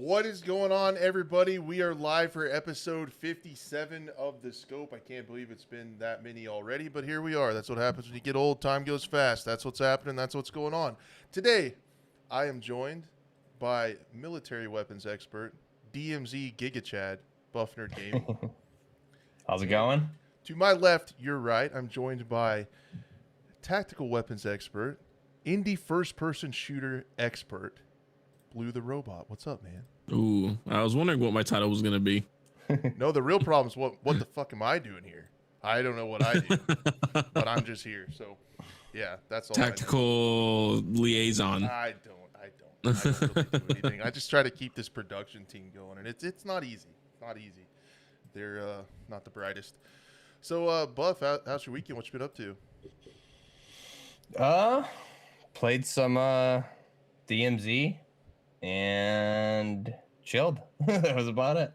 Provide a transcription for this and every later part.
What is going on, everybody? We are live for episode 57 of The Scope. I can't believe it's been that many already, but here we are. That's what happens when you get old. Time goes fast. That's what's happening. That's what's going on. Today, I am joined by military weapons expert, DMZ GigaChad, BuffNerd Gaming. How's it going? To my left, your right, I'm joined by tactical weapons expert, indie first-person shooter expert, BlueTheRobot. What's up, man? Ooh, I was wondering what my title was gonna be. No, the real problem is what the fuck am I doing here? I don't know what I do, but I'm just here. So, yeah, that's all. Tactical liaison. I don't really do anything. I just try to keep this production team going, and it's not easy. It's not easy. They're not the brightest. So, Buff, how's your weekend? What you been up to? Played some DMZ and chilled. That was about it.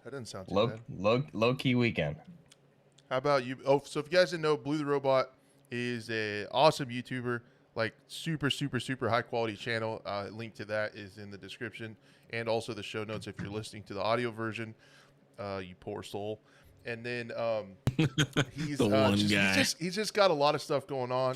That doesn't sound too bad. Low key weekend. How about you? Oh, so if you guys didn't know, BlueTheRobot is a awesome YouTuber, like super high quality channel. Link to that is in the description and also the show notes if you're listening to the audio version. You poor soul. And then he's the one guy. He's just got a lot of stuff going on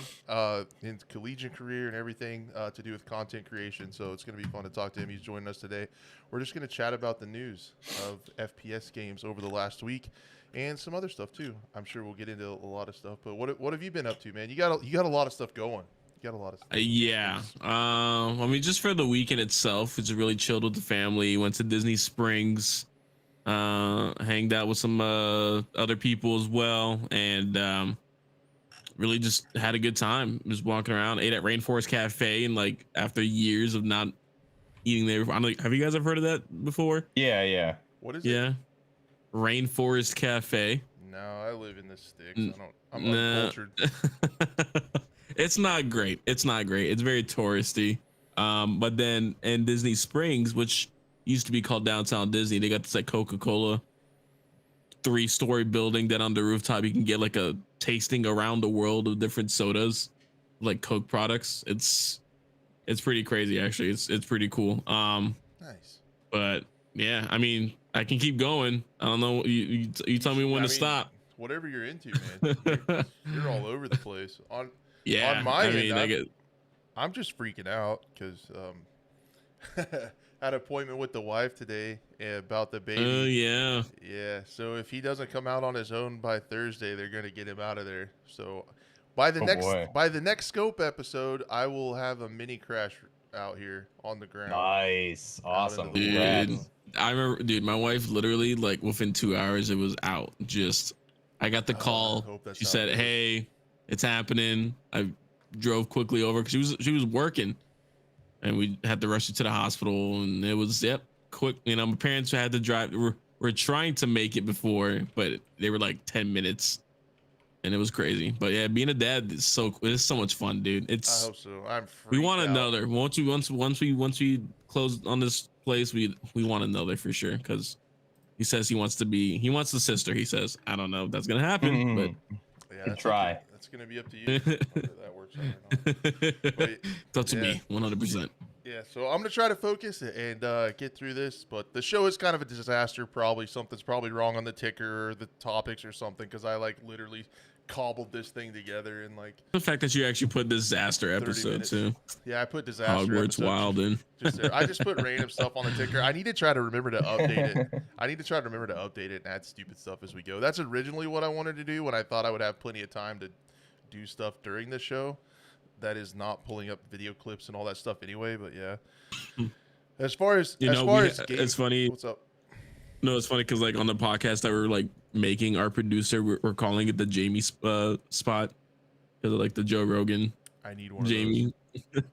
in his collegiate career and everything to do with content creation. So it's going to be fun to talk to him. He's joining us today. We're just going to chat about the news of FPS games over the last week and some other stuff too. I'm sure we'll get into a lot of stuff. But what have you been up to, man? You got a lot of stuff going. You got a lot of stuff. Yeah. I mean, just for the weekend itself, it's really chilled with the family. Went to Disney Springs. Hanged out with some other people as well, and really just had a good time. Just walking around, ate at Rainforest Cafe, and like after years of not eating there, I'm like, have you guys ever heard of that before? Yeah. What is it? Yeah, Rainforest Cafe. No, I live in the sticks. I'm uncultured. It's not great. It's very touristy. But then in Disney Springs, which used to be called Downtown Disney, they got this like Coca-Cola 3-story building that on the rooftop you can get like a tasting around the world of different sodas, like Coke products. It's pretty crazy actually. It's pretty cool. Nice. But yeah, I mean, I can keep going. I don't know. You tell me when to stop. Whatever you're into, man. You're all over the place. On my end, I'm just freaking out because had an appointment with the wife today about the baby. Oh yeah. Yeah. So if he doesn't come out on his own by Thursday, they're gonna get him out of there. So by the next Scope episode, I will have a mini crash out here on the ground. Nice. Awesome. Dude, I remember, dude, my wife literally like within 2 hours it was out. Just I got the call. She said, "Hey, it's happening." I drove quickly over because she was working. And we had to rush her to the hospital, and it was quick. You know, my parents had to drive. We're trying to make it before, but they were like 10 minutes, and it was crazy. But yeah, being a dad is so much fun, dude. I hope so. We want another. Once we close on this place, we want another for sure. Because he says he wants the sister. He says, I don't know if that's gonna happen, but yeah, try. That's gonna be up to you whether that works out or not. But, it's up to me 100%. Yeah, so I'm gonna try to focus and get through this, but the show is kind of a disaster. Something's probably wrong on the ticker or the topics or something because I like literally cobbled this thing together and like the fact that you actually put disaster episode too. Yeah, I put disaster. Hogwarts Wild in. I just put random stuff on the ticker. I need to try to remember to update it. And add stupid stuff as we go. That's originally what I wanted to do when I thought I would have plenty of time to do stuff during the show. That is not pulling up video clips and all that stuff anyway. But yeah, as far as it's funny. What's up? No, it's funny because like on the podcast that we're like making, our producer, we're calling it the Jamie spot because of like the Joe Rogan. I need one Jamie. Of those.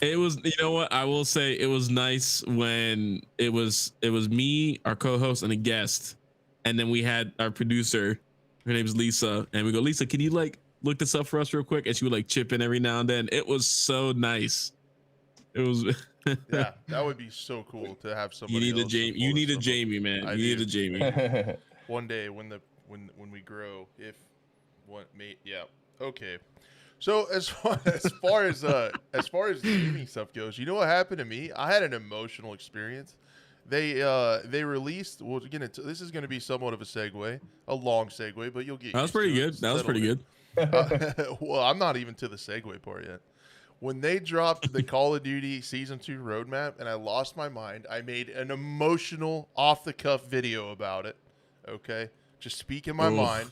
It was, you know what, I will say it was nice when it was me, our co-host, and a guest, and then we had our producer. Her name's Lisa, and we go, Lisa, can you like look this up for us real quick? And she would like chip in every now and then. It was so nice. It was. Yeah, that would be so cool to have somebody. You need a Jamie. You need a Jamie, man. You need a Jamie. One day when we grow, yeah. Okay. So as far as gaming stuff goes, you know what happened to me? I had an emotional experience they released. Well, again, this is going to be somewhat of a segue, a long segue, but you'll get. That was pretty good. That was pretty good. Well, I'm not even to the segue part yet. When they dropped the Call of Duty Season 2 roadmap and I lost my mind, I made an emotional, off-the-cuff video about it. Okay? Just speaking my mind.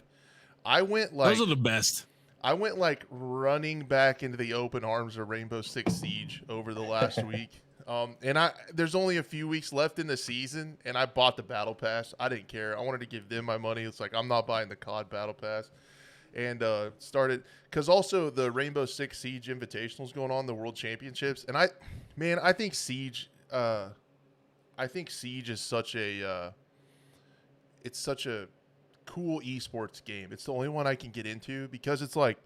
I went like... Those are the best. I went like running back into the open arms of Rainbow Six Siege over the last week. And there's only a few weeks left in the season, and I bought the Battle Pass. I didn't care. I wanted to give them my money. It's like, I'm not buying the COD Battle Pass. And started because also the Rainbow Six Siege Invitational is going on, the World Championships, and I think Siege is such a it's such a cool esports game. It's the only one I can get into because it's like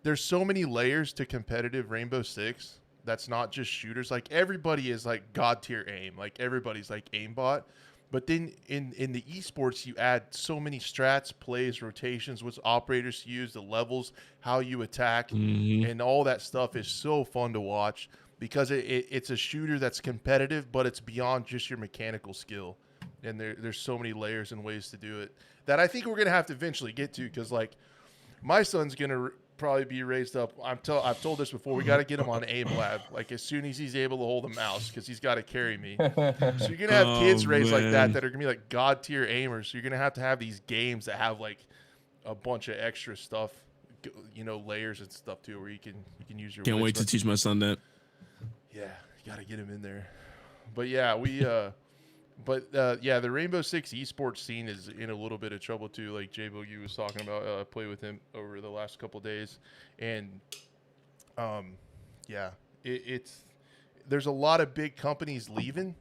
there's so many layers to competitive Rainbow Six that's not just shooters. Like everybody is like god tier aim, like everybody's like aimbot. But then in the esports, you add so many strats, plays, rotations, what operators use, the levels, how you attack, and all that stuff is so fun to watch because it's a shooter that's competitive, but it's beyond just your mechanical skill. And there's so many layers and ways to do it that I think we're going to have to eventually get to because, like, my son's going to probably be raised up. I've told this before. We got to get him on aim lab, like as soon as he's able to hold a mouse, because he's got to carry me. So you're gonna have kids raised like that are gonna be like god tier aimers. So you're gonna have these games that have like a bunch of extra stuff, layers and stuff too, where you can use your. Can't wait to teach my son that. Yeah, you got to get him in there. But yeah, the Rainbow Six esports scene is in a little bit of trouble too. Like J Boogie was talking about, I played with him over the last couple days, and it's there's a lot of big companies leaving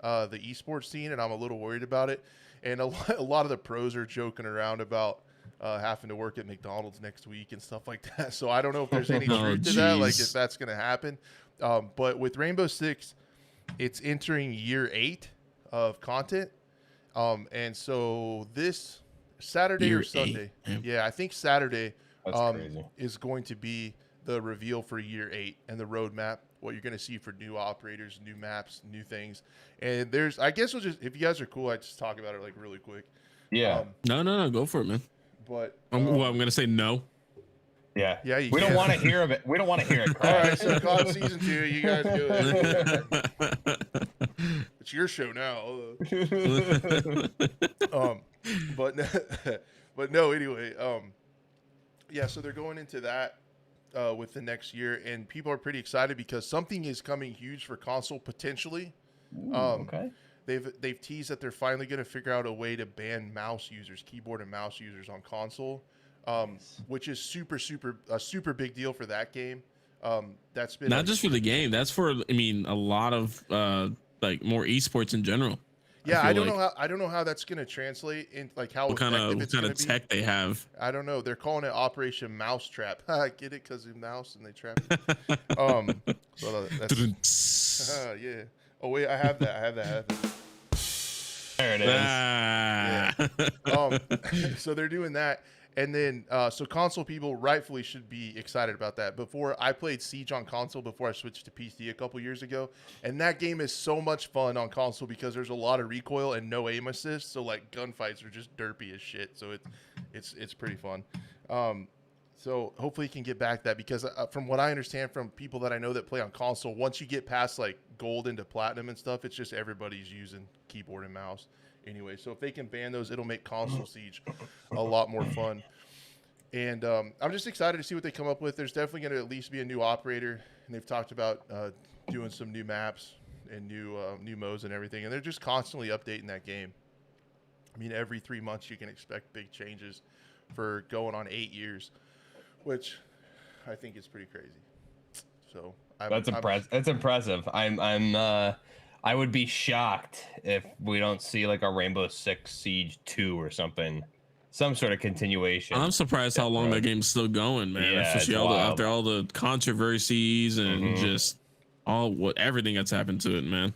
the esports scene, and I'm a little worried about it. And a lot of the pros are joking around about having to work at McDonald's next week and stuff like that. So I don't know if there's any truth to that, like if that's going to happen. But with Rainbow Six, it's entering year 8 of content, and so this Saturday or Sunday, I think Saturday is going to be the reveal for year 8 and the roadmap. What you're going to see for new operators, new maps, new things, and I guess we'll just, if you guys are cool, I just talk about it like really quick. Yeah. No, go for it, man. But I'm going to say no. Yeah. Yeah. We don't want to hear of it. We don't want to hear it. All right. So COD Season 2, you guys do it. It's your show now. But no, anyway. So they're going into that with the next year, and people are pretty excited because something is coming huge for console potentially. Ooh, okay. They've teased that they're finally going to figure out a way to ban mouse users, keyboard and mouse users on console. Which is a super big deal for that game. That's been not just for the game. That's for, a lot of like more esports in general. Yeah, I don't know how that's going to translate in, like how what kind of tech they have. I don't know. They're calling it Operation Mousetrap. Get it? Because of mouse and they trap you. So that's yeah. Oh wait, I have that. There it is. Yeah. So they're doing that. And then, so console people rightfully should be excited about that. Before, I played Siege on console before I switched to PC a couple years ago. And that game is so much fun on console because there's a lot of recoil and no aim assist. So, like, gunfights are just derpy as shit. So, it's pretty fun. So, hopefully you can get back that because from what I understand from people that I know that play on console, once you get past, like, gold into platinum and stuff, it's just everybody's using keyboard and mouse. Anyway, so if they can ban those, it'll make console Siege a lot more fun. And I'm just excited to see what they come up with. There's definitely going to at least be a new operator, and they've talked about doing some new maps and new modes and everything. And they're just constantly updating that game. Every 3 months you can expect big changes for going on 8 years, which I think is pretty crazy. So That's impressive. I would be shocked if we don't see like a Rainbow Six Siege 2 or something, some sort of continuation. I'm surprised how long that game's still going, man. Yeah, especially after all the controversies and just everything that's happened to it, man.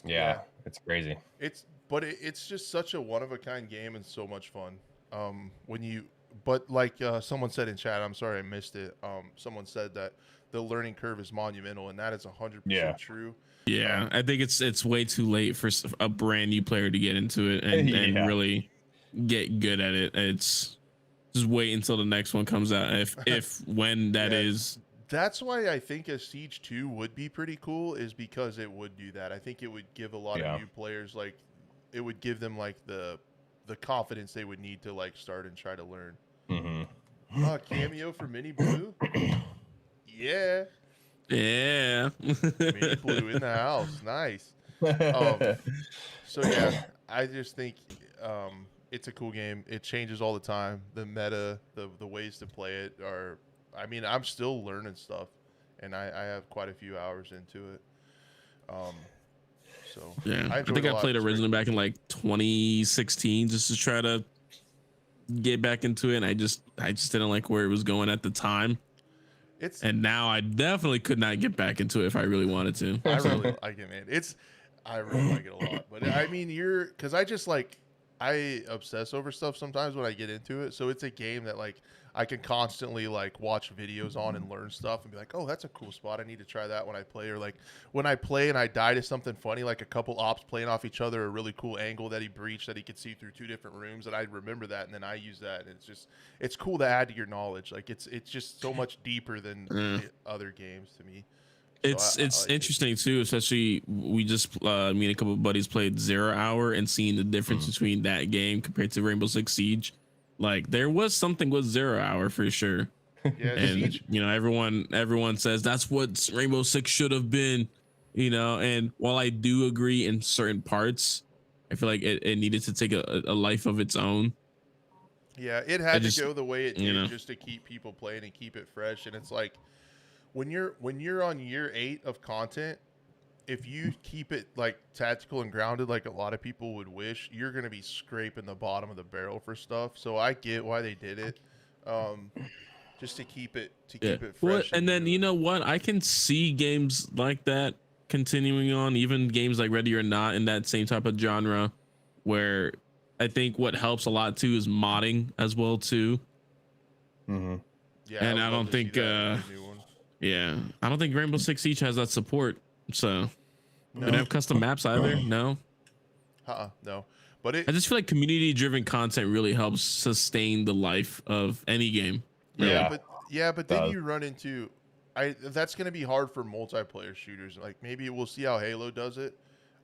Yeah, it's crazy. It's just such a one of a kind game and so much fun. But like someone said in chat, I'm sorry I missed it. Someone said that the learning curve is monumental, and that is 100% Yeah. true. Yeah, I think it's way too late for a brand new player to get into it and Yeah. really get good at it. It's just wait until the next one comes out, if when that Yeah. is. That's why I think a Siege 2 would be pretty cool, is because it would do that. I think it would give a lot of new players, like, it would give them like the confidence they would need to like start and try to learn. Cameo for Mini Blue. Yeah, Yeah. Mini Blue in the house. Nice. So yeah, I just think it's a cool game. It changes all the time. The meta, the ways to play it are. I mean, I'm still learning stuff, and I have quite a few hours into it. So Yeah, I enjoyed think it a I lot. played It's originally very back in like 2016 just to try to get back into it. And I just didn't like where it was going at the time. And now I definitely could not get back into it if I really wanted to. I really like it, man. I really like it a lot. But I mean, because I obsess over stuff sometimes when I get into it. So it's a game that like I can constantly like watch videos on and learn stuff and be like, oh, that's a cool spot. I need to try that when I play. Or like when I play and I die to something funny, like a couple ops playing off each other, a really cool angle that he breached that he could see through two different rooms, and I remember that, and then I use that, and it's cool to add to your knowledge. Like it's just so much deeper than the other games to me. It's like interesting too, especially we just me and a couple of buddies played 0 Hour and seeing the difference between that game compared to Rainbow Six Siege. Like there was something with 0 Hour for sure. Yeah, and Siege. you know, everyone says that's what Rainbow Six should have been, you know. And while I do agree in certain parts, I feel like it needed to take a life of its own. Yeah, it had to go the way it did just to keep people playing and keep it fresh. And it's like when you're on year 8 of content, if you keep it like tactical and grounded like a lot of people would wish, you're going to be scraping the bottom of the barrel for stuff. So I get why they did it. Just to keep it fresh. Well, and then you know what? I can see games like that continuing on, even games like Ready or Not in that same type of genre, where I think what helps a lot too is modding as well too. Mm-hmm. Yeah, and I don't think yeah, I don't think Rainbow Six Siege has that support. So no. Don't have custom maps either. No. No. But I just feel like community-driven content really helps sustain the life of any game. Really. But then you run into, that's going to be hard for multiplayer shooters. Like maybe we'll see how Halo does it.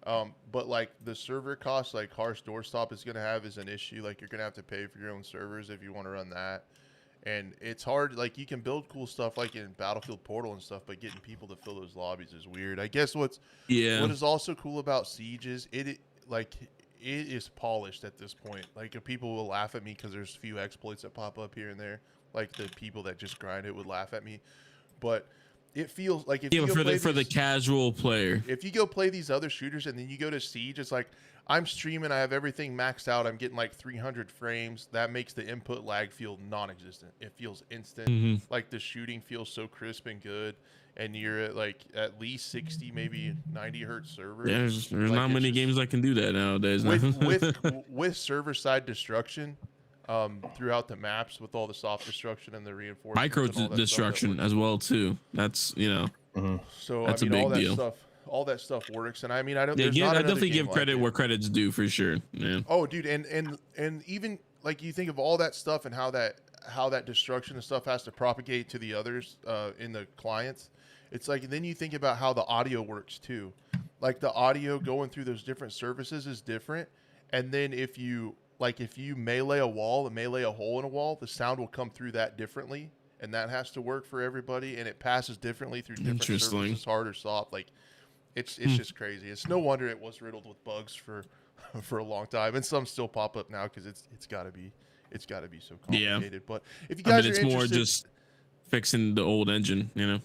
But like the server costs, like Harsh Doorstop is going to have is an issue. Like you're going to have to pay for your own servers if you want to run that. And it's hard. Like you can build cool stuff like in Battlefield Portal and stuff, but getting people to fill those lobbies is weird. I guess what is also cool about Siege is it is polished at this point. Like if people will laugh at me because there's few exploits that pop up here and there. Like the people that just grind it would laugh at me, but it feels like if you go for the casual player, if you go play these other shooters and then you go to Siege, it's like I'm streaming, I have everything maxed out, I'm getting like 300 frames. That makes the input lag feel non-existent. It feels instant. Like the shooting feels so crisp and good, and you're at like at least 60, maybe 90 hertz servers. Yeah, there's like not many games that can do that nowadays. With server side destruction. Throughout the maps with all the soft destruction and the reinforcements, micro destruction as well too. That's so that's I mean, a big all that deal. All that stuff works, and I mean I don't. Yeah, I definitely give credit like where credit's due for sure. Yeah. Oh, dude, and even like you think of all that stuff and how that destruction and stuff has to propagate to the others in the clients. It's like then you think about how the audio works too. Like the audio going through those different services is different, and then if you melee a wall and melee a hole in a wall, the sound will come through that differently, and that has to work for everybody, and it passes differently through different services, hard or soft. Like it's just crazy. It's no wonder it was riddled with bugs for a long time, and some still pop up now because it's got to be so complicated. Yeah. But if you guys it's more just fixing the old engine, you know.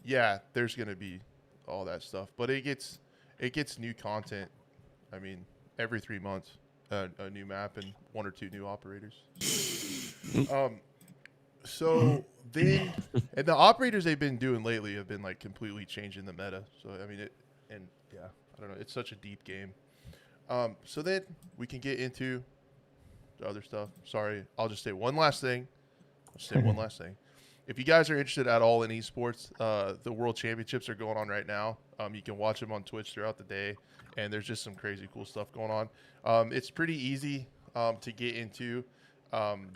Yeah, there's gonna be all that stuff, but it gets new content. I mean, every 3 months. A new map and 1 or 2 new operators. So then, and the operators they've been doing lately have been like completely changing the meta. So I mean I don't know. It's such a deep game. So then we can get into to other stuff. Sorry, I'll just say one last thing. If you guys are interested at all in esports, the World Championships are going on right now. You can watch them on Twitch throughout the day, and there's just some crazy cool stuff going on. It's pretty easy to get into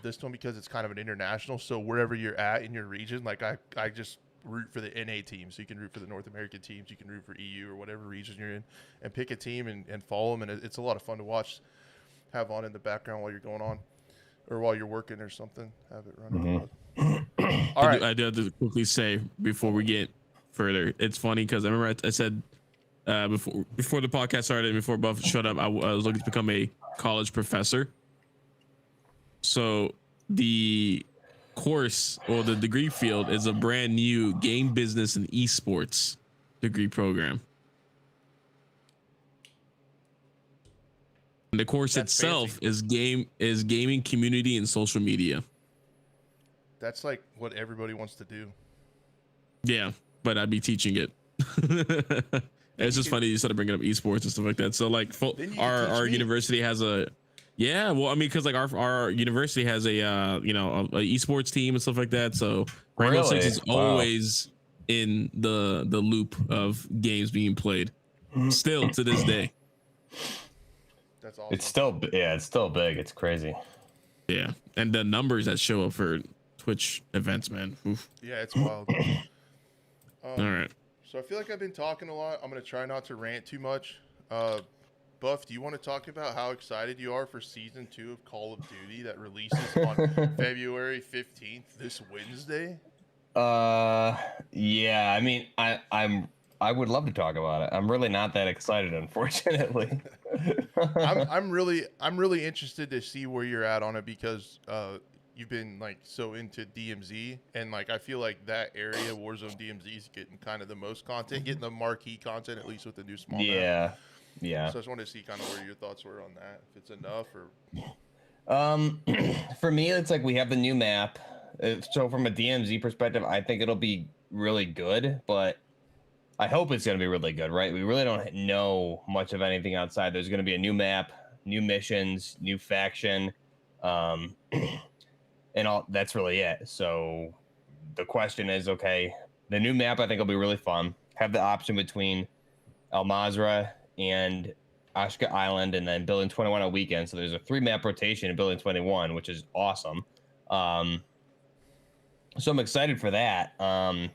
this one because it's kind of an international. So wherever you're at in your region, like I just root for the NA team. So you can root for the North American teams. You can root for EU or whatever region you're in, and pick a team and follow them. And it's a lot of fun to watch, have on in the background while you're going on, or while you're working or something. Have it running. All right. I do have to quickly say before we get further, it's funny because I remember I said before the podcast started and before Buff showed up, I was looking to become a college professor. So the course or the degree field is a brand new game business and esports degree program. And the course itself is gaming, community, and social media. That's like what everybody wants to do. Yeah, but I'd be teaching it. It's just funny you started bringing up esports and stuff like that. So like our university has a well, I mean, because like our university has a a esports team and stuff like that. So Rainbow Six is always in the loop of games being played, still to this day. That's awesome. It's still big. It's crazy. Yeah, and the numbers that show up for Twitch events, man. Oof. Yeah, it's wild. All right. So I feel like I've been talking a lot. I'm gonna try not to rant too much. Buff, do you want to talk about how excited you are for season 2 of Call of Duty that releases on February 15th this Wednesday? Yeah. I mean, I would love to talk about it. I'm really not that excited, unfortunately. I'm really interested to see where you're at on it because you've been like so into DMZ, and like I feel like that area, Warzone DMZ, is getting kind of the most content, getting the marquee content, at least with the new small map. Yeah. So I just wanted to see kind of where your thoughts were on that, if it's enough or. For me, it's like we have the new map. So from a DMZ perspective, I think it'll be really good, but I hope it's going to be really good, right? We really don't know much of anything outside. There's going to be a new map, new missions, new faction, and all. That's really it. So the question is, okay, the new map I think will be really fun. Have the option between Al Mazrah and Ashka Island, and then Building 21 on weekend. So there's a 3-map rotation in Building 21, which is awesome. So I'm excited for that. But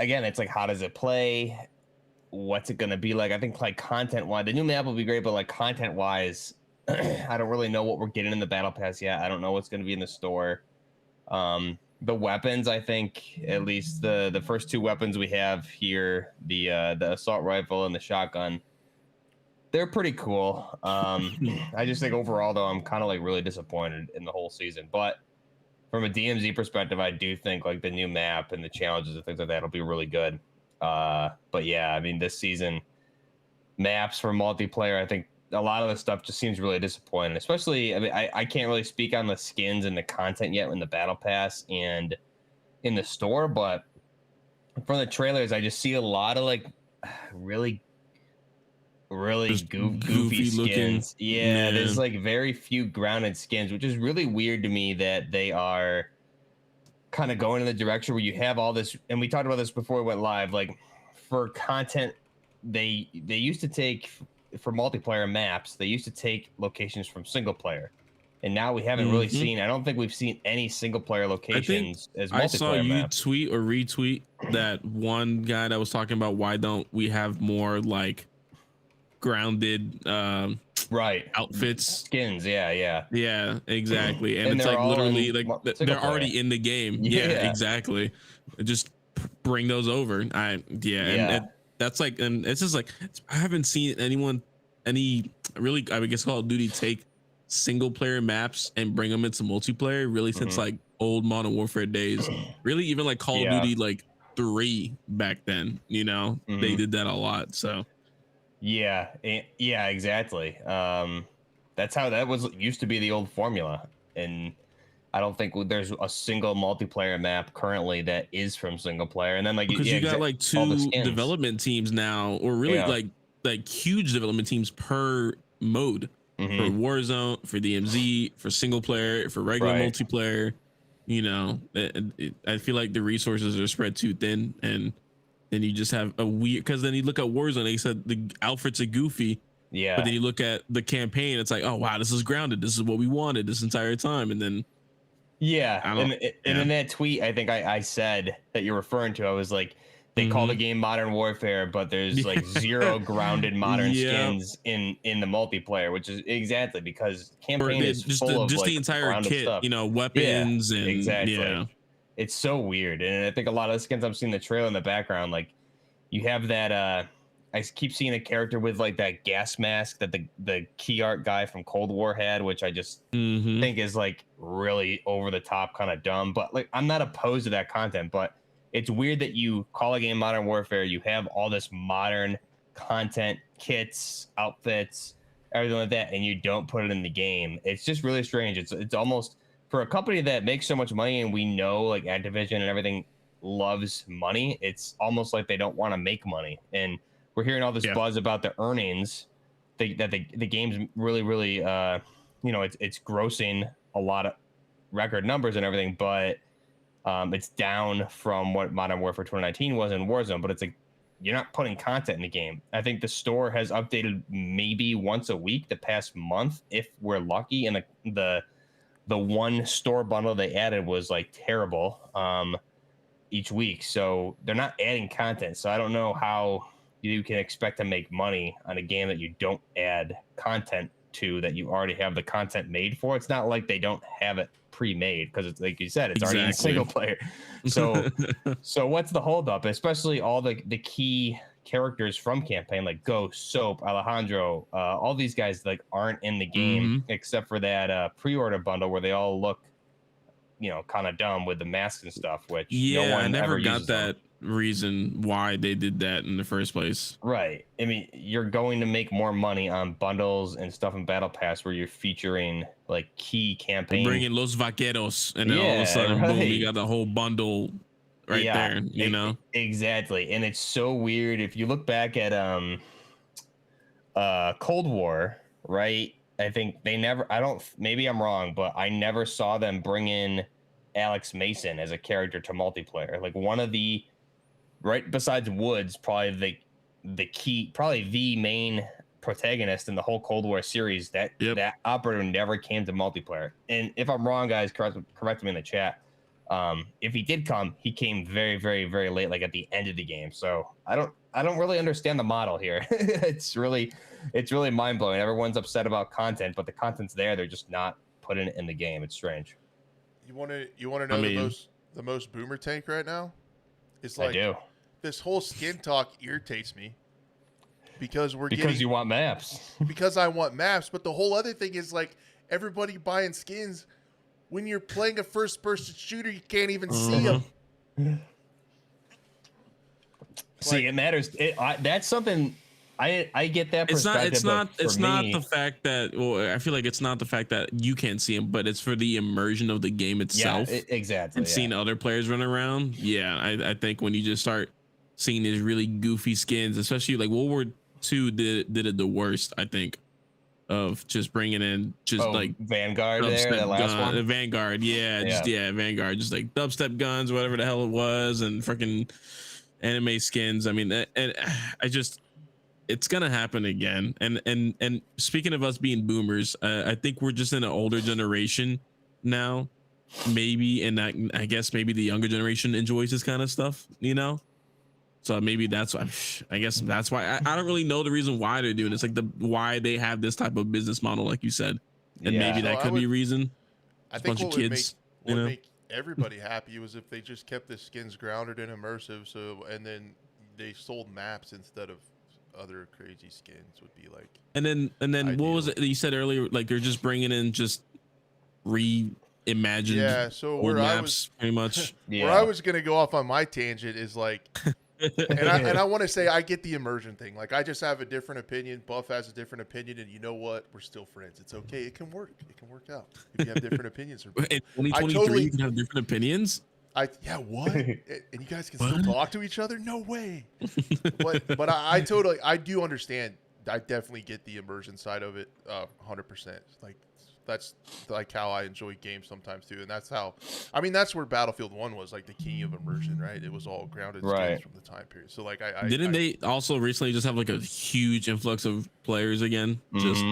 again, it's like, how does it play? What's it going to be like? I think like content-wise, the new map will be great, but like content-wise, I don't really know what we're getting in the battle pass yet. I don't know what's going to be in the store. The weapons, I think, at least the first 2 weapons we have here, the assault rifle and the shotgun, they're pretty cool. I just think overall, though, I'm kind of like really disappointed in the whole season. But from a DMZ perspective, I do think like the new map and the challenges and things like that will be really good. But yeah, I mean, this season, maps for multiplayer, I think a lot of the stuff just seems really disappointing, especially, I mean, I can't really speak on the skins and the content yet in the battle pass and in the store, but from the trailers, I just see a lot of like really goofy skins. Yeah, there's like very few grounded skins, which is really weird to me that they are kind of going in the direction where you have all this, and we talked about this before we went live, like for content, they used to take, for multiplayer maps, they used to take locations from single player, and now we haven't really seen, I don't think we've seen any single player locations as multiplayer. I saw you tweet or retweet that one guy that was talking about why don't we have more like grounded outfits, skins. Yeah, exactly. And it's like literally like they're already in the game. Yeah, exactly. Just bring those over. And that's like, and it's just like, I haven't seen any really, I would guess, Call of Duty take single player maps and bring them into multiplayer really since like old Modern Warfare days. Really, even like Call of Duty like 3 back then, they did that a lot. So yeah, exactly. That's how that used to be the old formula, and I don't think there's a single multiplayer map currently that is from single player. And then like because you got like 2 development teams now, or really like huge development teams per mode. for Warzone, for DMZ, for single player, for regular multiplayer. You know, I feel like the resources are spread too thin, and then you just have a weird. Because then you look at Warzone, they said the outfits are goofy. Yeah. But then you look at the campaign, it's like, oh wow, this is grounded. This is what we wanted this entire time, and then. Yeah, and in that tweet, I think I said that you're referring to, I was like, they call the game Modern Warfare, but there's like 0 grounded modern skins in the multiplayer, which is exactly because campaign is just full of just like the entire kit, stuff. you know, weapons and exactly. Yeah. It's so weird, and I think a lot of the skins I'm seeing the trailer in the background, like you have that. I keep seeing a character with like that gas mask that the key art guy from Cold War had, which I just think is like really over the top, kind of dumb. But like, I'm not opposed to that content, but it's weird that you call a game Modern Warfare, you have all this modern content, kits, outfits, everything like that, and you don't put it in the game. It's just really strange. It's almost, for a company that makes so much money, and we know like Activision and everything loves money, it's almost like they don't want to make money. And we're hearing all this buzz about the earnings, that the game's really, you know, it's grossing a lot of record numbers and everything, but it's down from what Modern Warfare 2019 was in Warzone. But it's like, you're not putting content in the game. I think the store has updated maybe once a week the past month, if we're lucky, and the one store bundle they added was like terrible each week. So they're not adding content. So I don't know how you can expect to make money on a game that you don't add content to, that you already have the content made for. It's not like they don't have it pre-made, because it's like you said, it's already in single player. So what's the holdup? Especially all the key characters from campaign, like Ghost, Soap, Alejandro, all these guys like aren't in the game except for that pre-order bundle where they all look, you know, kind of dumb with the masks and stuff, which no one I never ever got that reason why they did that in the first place. Right. I mean, you're going to make more money on bundles and stuff in Battle Pass where you're featuring like key campaign. Bring in Los Vaqueros, and then all of a sudden, boom, you got the whole bundle there. You know, exactly. And it's so weird if you look back at Cold War, right? I think they never. Maybe I'm wrong, but I never saw them bring in Alex Mason as a character to multiplayer. Like one of the, right besides Woods, probably the key, probably the main protagonist in the whole Cold War series, that operator never came to multiplayer. And if I'm wrong, guys, correct me in the chat. If he did come, he came very, very, very late, like at the end of the game. So I don't really understand the model here. It's really mind blowing. Everyone's upset about content, but the content's there. They're just not putting it in the game. It's strange. You want to know the most boomer take right now? It's like, I do. This whole skin talk irritates me because you want maps. Because I want maps, but the whole other thing is like everybody buying skins. When you're playing a first-person shooter, you can't even see them. See, it matters. That's something I get that perspective. It's not the fact that. Well, I feel like it's not the fact that you can't see them, but it's for the immersion of the game itself. Yeah, exactly. And seeing other players run around. Yeah, I think when you just start seeing these really goofy skins, especially like World War II did it the worst, I think, of just bringing in like Vanguard there, the last one. Vanguard, Vanguard, just like dubstep guns, whatever the hell it was, and freaking anime skins. I mean, and it's gonna happen again. And speaking of us being boomers, I think we're just in an older generation now, maybe, and I guess maybe the younger generation enjoys this kind of stuff, you know. So maybe that's why. I guess that's why. I don't really know the reason why they're doing this, like why they have this type of business model, like you said, and maybe that could be a reason. I think what would make everybody happy was if they just kept the skins grounded and immersive. So, and then they sold maps instead of other crazy skins would be like. And then ideal. What was it you said earlier? Like they're just bringing in just reimagined old maps, pretty much. Where I was gonna go off on my tangent is like. and I want to say I get the immersion thing. Like I just have a different opinion. Buff has a different opinion, and you know what? We're still friends. It's okay. It can work. It can work out if you have different opinions. In 2023, you can have different opinions. What? And you guys can still talk to each other? No way. But I do understand I definitely get the immersion side of it, 100%. Like that's like how I enjoy games sometimes too, and that's how. I mean, that's where Battlefield 1 was like the king of immersion, right? It was all grounded skins from the time period. So like didn't they also recently just have like a huge influx of players again? Just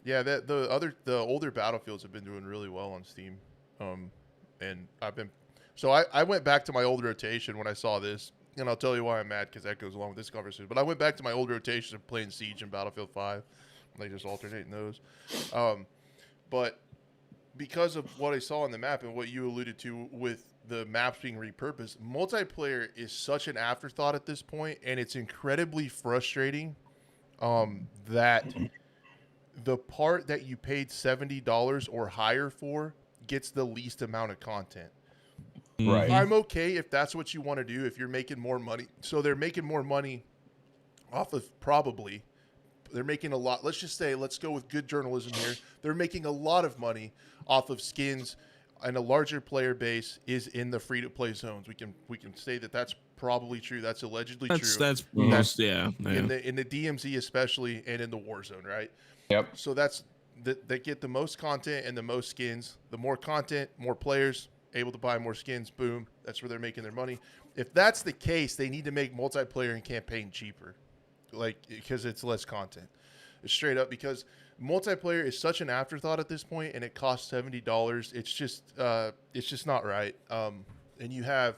yeah, the older Battlefields have been doing really well on Steam, and I went back to my old rotation when I saw this, and I'll tell you why I'm mad because that goes along with this conversation. But I went back to my old rotation of playing Siege and Battlefield 5, and they just alternating those, but because of what I saw on the map and what you alluded to with the maps being repurposed, multiplayer is such an afterthought at this point, and it's incredibly frustrating that the part that you paid $70 or higher for gets the least amount of content. Right. I'm okay if that's what you want to do, if you're making more money. So they're making more money off of they're making a lot. Let's go with good journalism here. They're making a lot of money off of skins, and a larger player base is in the free-to-play zones. We can say that that's probably true. That's allegedly true. That's most, yeah. In the DMZ especially, and in the Warzone, right? Yep. So they get the most content and the most skins. The more content, more players able to buy more skins. Boom. That's where they're making their money. If that's the case, they need to make multiplayer and campaign cheaper, because it's less content. It's straight up, because multiplayer is such an afterthought at this point, and it costs $70. It's just not right. And you have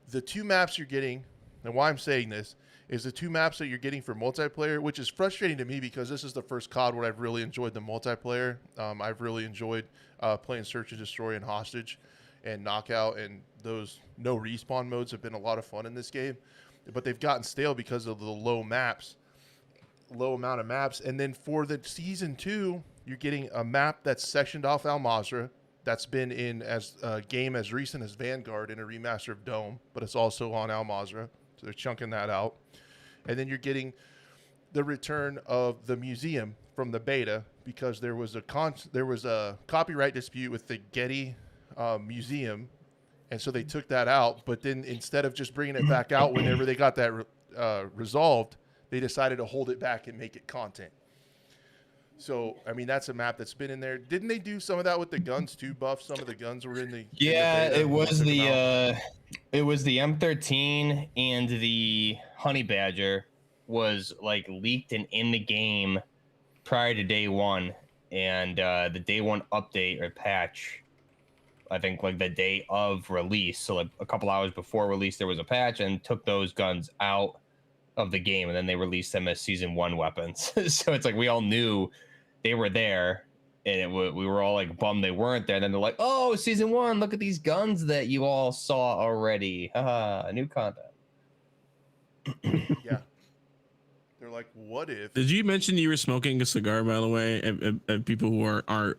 the two maps you're getting, and why I'm saying this is the two maps that you're getting for multiplayer, which is frustrating to me because this is the first COD where I've really enjoyed the multiplayer. I've really enjoyed playing Search and Destroy and Hostage and Knockout, and those no respawn modes have been a lot of fun in this game. But they've gotten stale because of the low amount of maps. And then for the Season 2, you're getting a map that's sectioned off Al Mazrah, that's been in as a game as recent as Vanguard in a remaster of Dome, but it's also on Al Mazrah. So they're chunking that out. And then you're getting the return of the museum from the beta, because there was a copyright dispute with the Getty museum, and so they took that out. But then instead of just bringing it back out whenever they got that resolved, they decided to hold it back and make it content. So, I mean, that's a map that's been in there. Didn't they do some of that with the guns too, Buff? Some of the guns were in the it was the M13 and the Honey Badger was like leaked and in the game prior to day one, and the day one update or patch, I think like the day of release, so like a couple hours before release, there was a patch and took those guns out of the game, and then they released them as Season 1 weapons. So it's like we all knew they were there, and we were all like bummed they weren't there. And then they're like, "Oh, Season 1, look at these guns that you all saw already. Haha, new content." Yeah. They're like, what if? Did you mention you were smoking a cigar, by the way? And people who are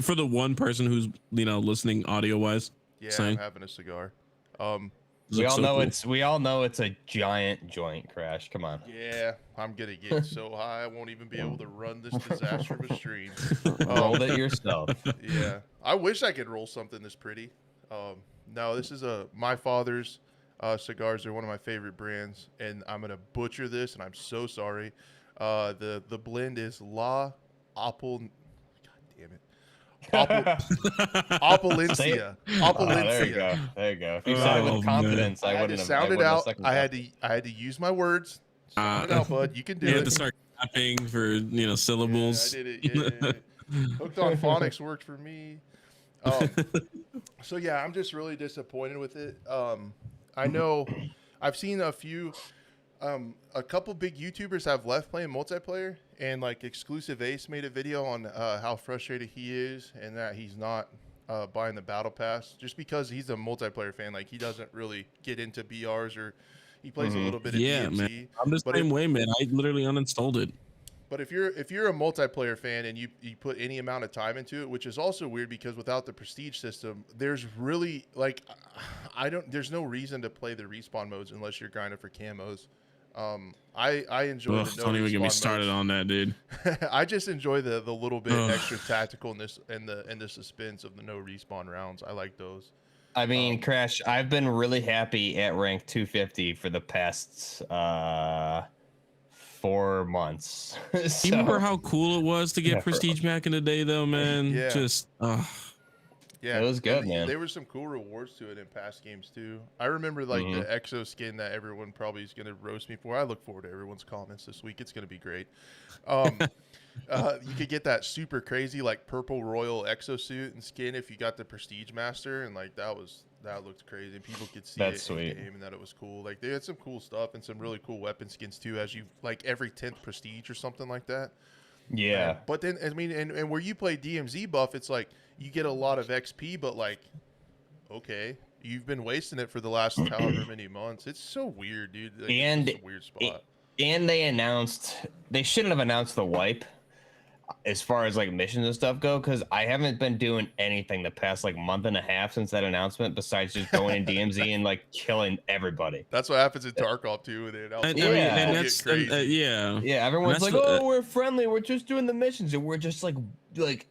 for the one person who's listening audio wise. Yeah, I'm having a cigar. We all know it's a giant joint, Crash. Come on. Yeah, I'm gonna get so high I won't even be able to run this disaster of a stream. Roll it yourself. Yeah, I wish I could roll something this pretty. No, this is my father's cigars. They're one of my favorite brands, and I'm gonna butcher this, and I'm so sorry. The blend is La Apple. God damn it. Opalencia. Opalencia. There you go. If you said it with confidence, I wouldn't have sound it out. I had to use my words. Sound it out, bud. You can do it. You had to start clapping for syllables. Yeah, I did it. Yeah. Hooked on Phonics worked for me. So yeah, I'm just really disappointed with it. I know I've seen a couple big YouTubers have left playing multiplayer, and like Exclusive Ace made a video on how frustrated he is and that he's not buying the battle pass just because he's a multiplayer fan. Like he doesn't really get into BRs, or he plays a little bit of DMZ. Man. I'm the same way, man. I literally uninstalled it. But if you're a multiplayer fan and you put any amount of time into it, which is also weird because without the prestige system, there's really like there's no reason to play the respawn modes unless you're grinding for camos. I enjoy the no don't even get me respawn started modes. on that, dude. I just enjoy the little bit extra tacticalness and the suspense of the no respawn rounds. I like those. I mean, Crash, I've been really happy at rank 250 for the past 4 4 months. You remember how cool it was to get Yeah, prestige back in the day, though, man? Yeah. Just, yeah, it was good, and man. there were some cool rewards to it in past games too. I remember like the Exo skin that everyone probably is gonna roast me for. I look forward to everyone's comments this week. It's gonna be great. You could get that super crazy like purple royal exosuit and skin if you got the prestige master, and like that looked crazy. And people could see That's it sweet. in game, and that it was cool. Like they had some cool stuff and some really cool weapon skins too. As you like every 10th prestige or something like that. Yeah. But then I mean, and where you play DMZ buff, it's like you get a lot of XP, but like, okay, you've been wasting it for the last however many months. It's so weird, dude. Like, And it's a weird spot. And they shouldn't have announced the wipe as far as like missions and stuff go, because I haven't been doing anything the past like month and a half since that announcement besides just going in DMZ and like killing everybody. That's what happens in Tarkov too. With it, and that's yeah. Yeah, everyone's like, what, "Oh, we're friendly. We're just doing the missions, and we're just like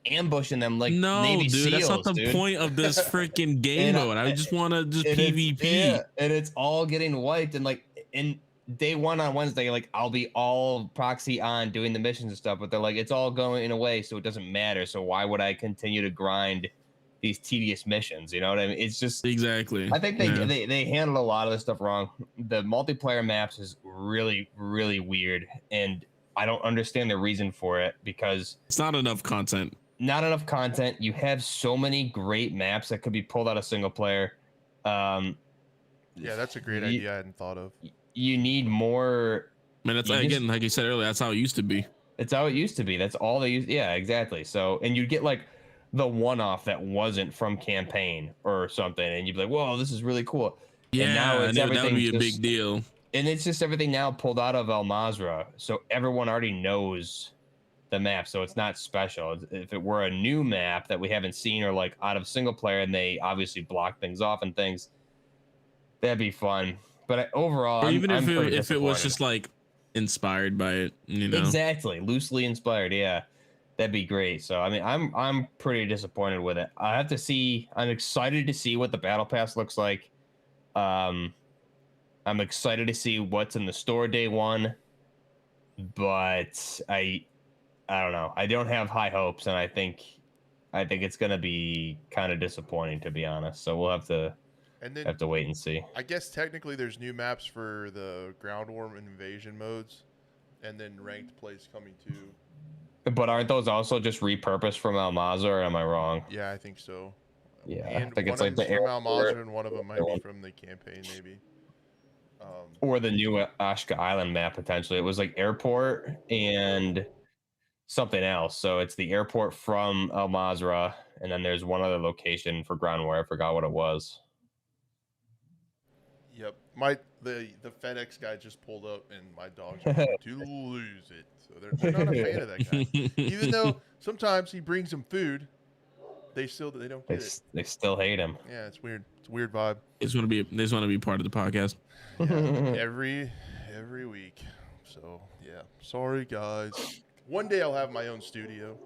ambushing them like no, Navy dude, SEALs, that's not the dude." point of this freaking game mode. I just want to just PvP. And it's all getting wiped, and like in day one on Wednesday, like I'll be all proxy on doing the missions and stuff, but they're like, it's all going away, so it doesn't matter. So why would I continue to grind these tedious missions? You know what I mean? It's just exactly. I think they handled a lot of this stuff wrong. The multiplayer maps is really, really weird, and I don't understand the reason for it because it's not enough content. Not enough content. You have so many great maps that could be pulled out of single player. Yeah, that's a great idea I hadn't thought of. You need more. Man, that's again, like you said earlier, that's how it used to be. It's how it used to be. That's all they use. Yeah, exactly. So, and you'd get like the one-off that wasn't from campaign or something, and you'd be like, "Whoa, this is really cool." Yeah, and now it's that would be a big deal. And it's just everything now pulled out of El Mazrah, so everyone already knows the map, so it's not special. If it were a new map that we haven't seen or like out of single player, and they obviously block things off and things, that'd be fun. But overall, or even if it was just like inspired by it, you know, exactly, loosely inspired, yeah, that'd be great. So I mean, I'm pretty disappointed with it. I have to see. I'm excited to see what the battle pass looks like. I'm excited to see what's in the store day one, but I don't know. I don't have high hopes, and I think it's gonna be kind of disappointing, to be honest. So we'll have to wait and see. I guess technically there's new maps for the ground war and invasion modes, and then ranked plays coming too. But aren't those also just repurposed from El Mazrah, or am I wrong? Yeah, I think so. Yeah, and I think it's one like of them's the from Al Mazrah, and one of them might be from the campaign, maybe. Or the new Ashka Island map potentially. It was like airport and something else. So it's the airport from El Mazrah, and then there's one other location for ground war. I forgot what it was. Yep, the FedEx guy just pulled up, and my dog's going to lose it. So they're not a fan of that guy, even though sometimes he brings them food. They don't get it. They still hate him. Yeah, it's weird. It's a weird vibe. They just want to be part of the podcast. Yeah, every week. So yeah, sorry guys. One day I'll have my own studio.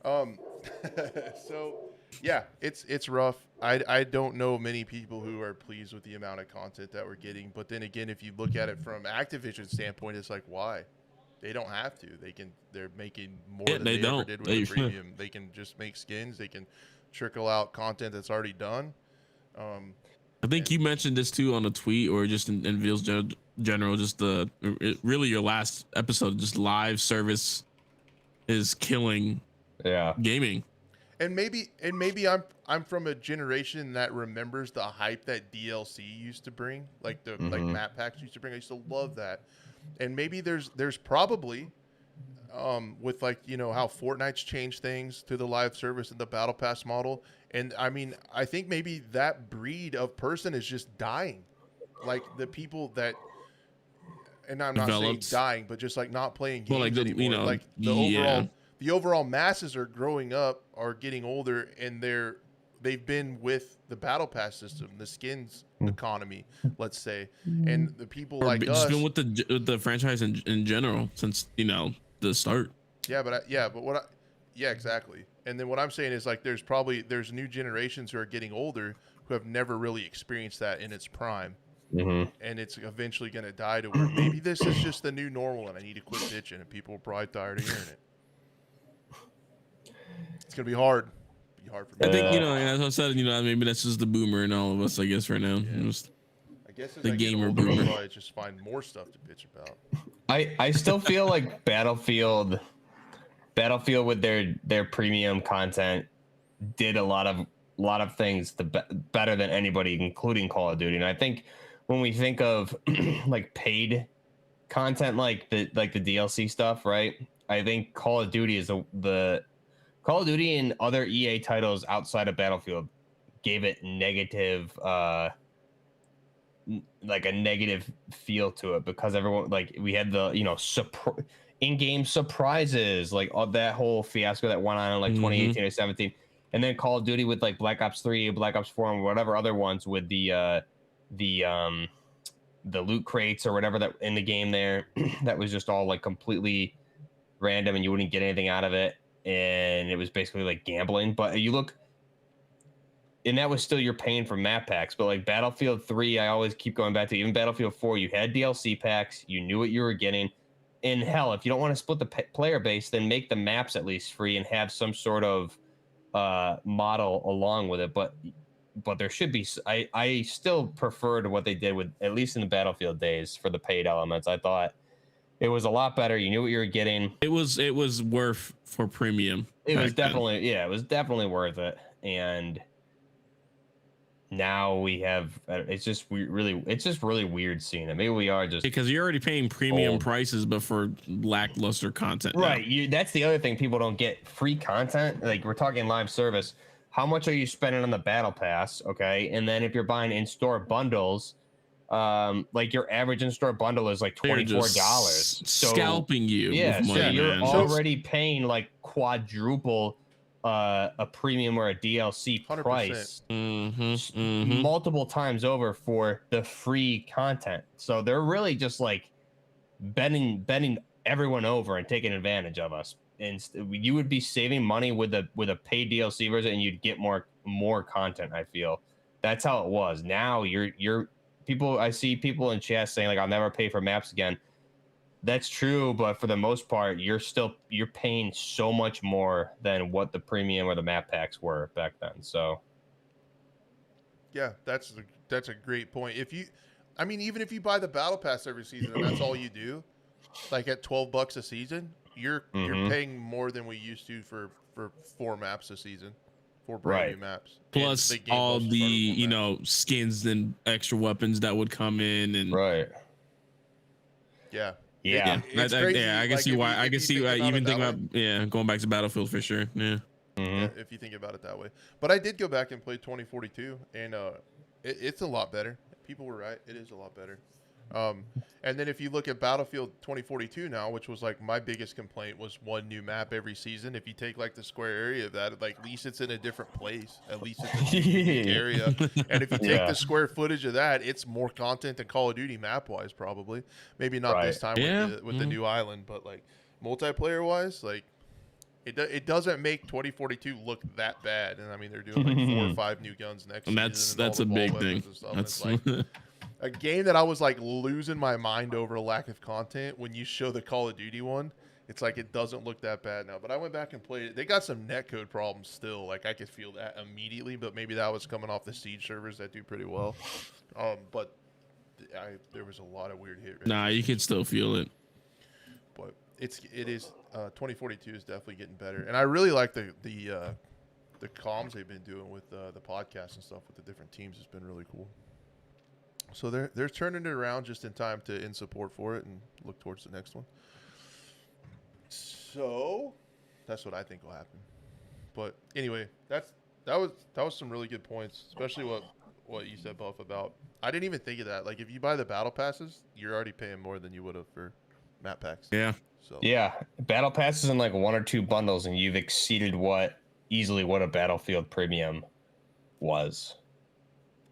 So yeah, it's rough. I don't know many people who are pleased with the amount of content that we're getting. But then again, if you look at it from Activision's standpoint, it's like, why? They don't have to. They're making more than they ever did with the premium. They can just make skins. They can trickle out content that's already done. I think you mentioned this too on a tweet or just in Veal's general. Just really your last episode. Just live service is killing. Yeah. Gaming. And maybe I'm from a generation that remembers the hype that DLC used to bring, like like map packs used to bring. I used to love that. And maybe there's probably with like, you know, how Fortnite's changed things to the live service and the battle pass model. And I mean, I think maybe that breed of person is just dying. Like the people that, and I'm not saying dying, but just like not playing games anymore. You know, like the overall masses are growing up, are getting older, and they've been with the battle pass system, the skins economy, let's say, and the people like us just been with the franchise in general since, you know, the start. Yeah, exactly. And then what I'm saying is like there's new generations who are getting older who have never really experienced that in its prime. and it's eventually going to die to where maybe this is just the new normal, and I need to quit bitching, and people are probably tired of hearing it. It's going to be hard. Be hard for me. I think as I said, maybe that's just the boomer in all of us, I guess, right now. Yeah. I guess as the I get gamer older, boomer. I'll probably just find more stuff to bitch about. I still feel like Battlefield with their premium content did a lot of things better than anybody, including Call of Duty. And I think when we think of like paid content, like the DLC stuff, right? I think Call of Duty is the Call of Duty and other EA titles outside of Battlefield gave it negative, like a negative feel to it, because everyone, like, we had the in-game surprises, like all that whole fiasco that went on in like 2018 or 17, and then Call of Duty with like Black Ops 3, Black Ops 4, and whatever other ones with the loot crates or whatever that in the game there that was just all like completely random and you wouldn't get anything out of it, and it was basically like gambling. But you look, and that was still you're paying for map packs. But like Battlefield 3, I always keep going back to, even Battlefield 4, you had DLC packs, you knew what you were getting. And hell, if you don't want to split the player base, then make the maps at least free and have some sort of model along with it. But there should be. I still preferred what they did with, at least in the Battlefield days, for the paid elements. I thought it was a lot better. You knew what you were getting. It was worth for premium. It was definitely it was definitely worth it. And now we have, it's just really weird seeing it. Maybe we are just, because you're already paying premium prices, but for lackluster content. Right. That's the other thing people don't get. Free content. Like, we're talking live service. How much are you spending on the battle pass? Okay. And then if you're buying in-store bundles, like your average in-store bundle is like $24. Scalping you. Yeah. With money, so you're man. already paying like quadruple a premium or a DLC 100%. price multiple times over for the free content. So they're really just like bending everyone over and taking advantage of us. And you would be saving money with a paid DLC version, and you'd get more content. I feel that's how it was. Now you're people. I see people in chat saying like, I'll never pay for maps again. That's true, but for the most part, you're paying so much more than what the premium or the map packs were back then. So, yeah, that's a great point. Even if you buy the battle pass every season and that's all you do, like at $12 a season, you're paying more than we used to for 4 maps a season, 4 brand new maps. Plus all the skins and extra weapons that would come in and Yeah. Yeah, it's crazy. I can see why. I can see why. Even think about going back to Battlefield for sure. Yeah. Yeah, if you think about it that way. But I did go back and play 2042, and it's a lot better. People were right; it is a lot better. And then if you look at Battlefield 2042 now, which was like my biggest complaint, was one new map every season. If you take like the square area of that, like at least it's in a different place. At least it's a unique area. And if you take the square footage of that, it's more content than Call of Duty map wise, probably. Maybe not this time with the new island, but like multiplayer wise, like it doesn't make 2042 look that bad. And I mean, they're doing like 4 or 5 new guns next season. And that's a big thing. That's like a game that I was like losing my mind over a lack of content. When you show the Call of Duty one, it's like it doesn't look that bad now. But I went back and played it. They got some netcode problems still. Like I could feel that immediately, but maybe that was coming off the Siege servers that do pretty well. But there was a lot of weird hit rates. Nah, you can still feel it. But it is 2042 is definitely getting better, and I really like the comms they've been doing with the podcast and stuff with the different teams. It's been really cool. So they're turning it around just in time to in support for it and look towards the next one. So that's what I think will happen. But anyway, that was some really good points, especially what you said, Buff, about. I didn't even think of that. Like if you buy the battle passes, you're already paying more than you would have for map packs. Yeah. So yeah, battle passes in like 1 or 2 bundles, and you've exceeded easily what a Battlefield premium was.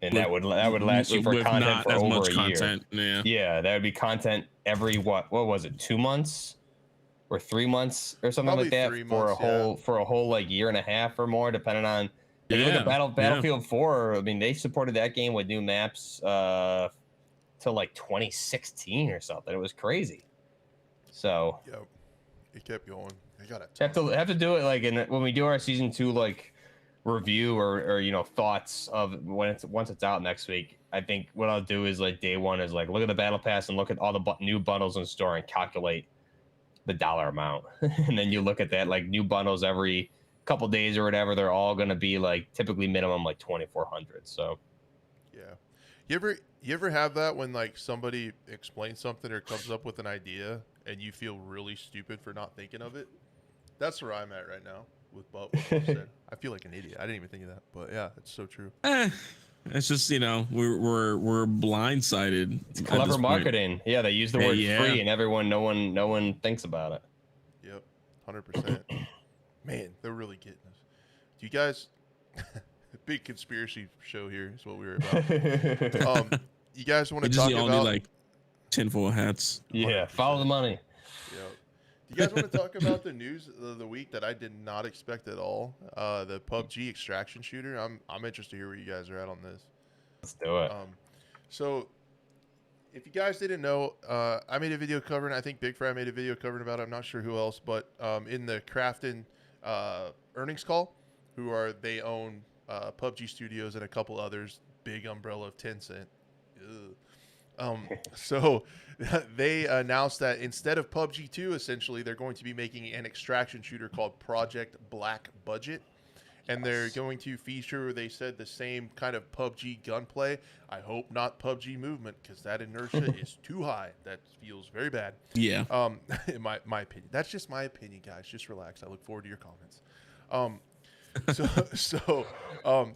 And that would last you for content for over a year. Yeah, that would be content every what was it, 2 months or 3 months or something like that for a whole like year and a half or more, depending on. If you look at Battlefield 4, I mean, they supported that game with new maps till like 2016 or something. It was crazy. So Yep. It kept going. I got have to do it like when we do our season 2 like review or thoughts of once it's out next week. I think what I'll do is like day 1 is like look at the battle pass and look at all the new bundles in store and calculate the dollar amount. And then you look at that, like new bundles every couple days or whatever, they're all going to be like typically minimum like 2,400. So yeah. You ever have that when like somebody explains something or comes up with an idea and you feel really stupid for not thinking of it? That's where I'm at right now with what Buff said. I feel like an idiot. I didn't even think of that, but yeah, it's so true. It's just we're blindsided. It's clever marketing. Yeah, they use the word free, and no one thinks about it. Yep, 100%. Man, they're really getting us. Do you guys? Big conspiracy show here is what we were about. You guys want to talk about? Need like tinfoil hats. Yeah, 100%. Follow the money. Yep. Do you guys want to talk about the news of the week that I did not expect at all? The PUBG extraction shooter. I'm interested to hear where you guys are at on this. Let's do it. So, if you guys didn't know, I made a video covering. I think Big Fry made a video covering about it. I'm not sure who else, but in the Crafton earnings call, they own PUBG Studios and a couple others. Big umbrella of Tencent. So they announced that instead of PUBG 2, essentially, they're going to be making an extraction shooter called Project Black Budget. And they're going to feature, they said, the same kind of PUBG gunplay. I hope not PUBG movement, because that inertia is too high. That feels very bad. Yeah. In my opinion. That's just my opinion, guys. Just relax. I look forward to your comments.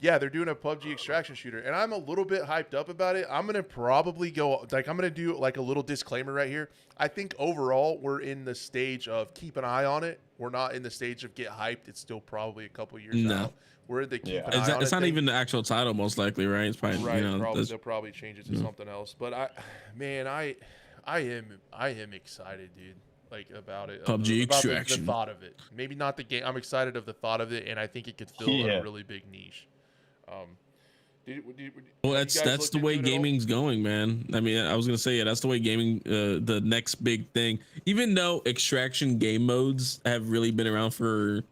Yeah, they're doing a PUBG extraction shooter, and I'm a little bit hyped up about it. I'm gonna probably I'm gonna do like a little disclaimer right here. I think overall we're in the stage of keep an eye on it. We're not in the stage of get hyped. It's still probably a couple years out. We're in the keep an eye on it. It's not even the actual title, most likely, right? It's probably right. They'll probably change it to something else. But I am excited, dude. Like about it, PUBG about extraction. The thought of it. Maybe not the game. I'm excited of the thought of it, and I think it could fill a really big niche. Well, that's the way gaming's going, man. I mean, I was gonna say, that's the way gaming. The next big thing, even though extraction game modes have really been around for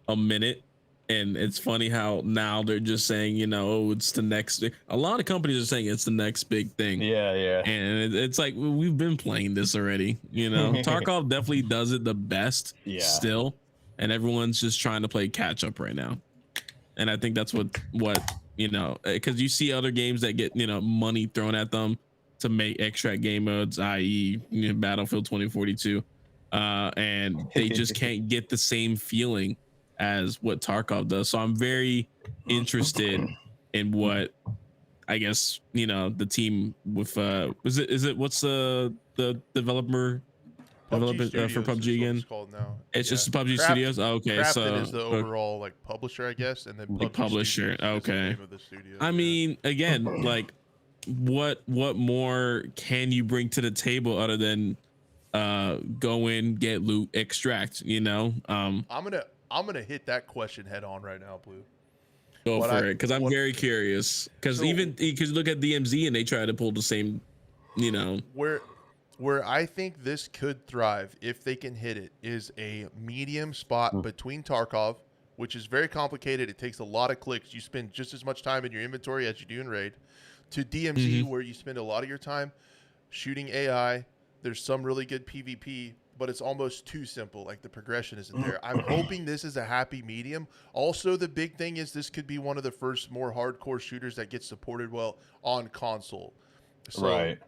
a minute. And it's funny how now they're just saying, oh, it's the next. A lot of companies are saying it's the next big thing. Yeah. And it's like we've been playing this already. Tarkov definitely does it the best still, and everyone's just trying to play catch up right now. And I think that's what because you see other games that get money thrown at them to make extract game modes, i.e., Battlefield 2042, and they just can't get the same feeling as what Tarkov does. So I'm very interested in what I guess the team with is it what's the developer for PUBG again? It's called now. It's just PUBG Studios. Oh, okay, Crafton so is the overall like publisher, I guess, and then PUBG publisher. Studios Okay. is the name of the studio. I mean, again, like what more can you bring to the table other than go in, get loot, extract? I'm gonna hit that question head on right now, Blue. Go for it, because I'm very curious. Because even because look at DMZ and they try to pull the same, Where I think this could thrive if they can hit it is a medium spot between Tarkov, which is very complicated. It takes a lot of clicks. You spend just as much time in your inventory as you do in raid. To DMZ, where you spend a lot of your time shooting AI. There's some really good PvP. But it's almost too simple. Like the progression isn't there. I'm hoping this is a happy medium. Also, the big thing is this could be one of the first more hardcore shooters that gets supported well on console. So right.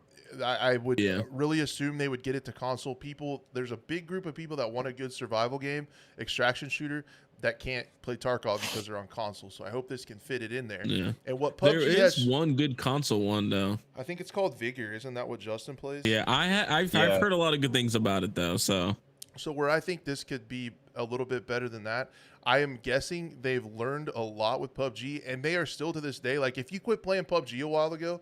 I would really assume they would get it to console people. There's a big group of people that want a good survival game, extraction shooter, that can't play Tarkov because they're on console. So I hope this can fit it in there. Yeah. And what PUBG there is one good console one though. I think it's called Vigor. Isn't that what Justin plays? Yeah, I've heard a lot of good things about it though. So where I think this could be a little bit better than that, I am guessing they've learned a lot with PUBG, and they are still to this day. Like if you quit playing PUBG a while ago,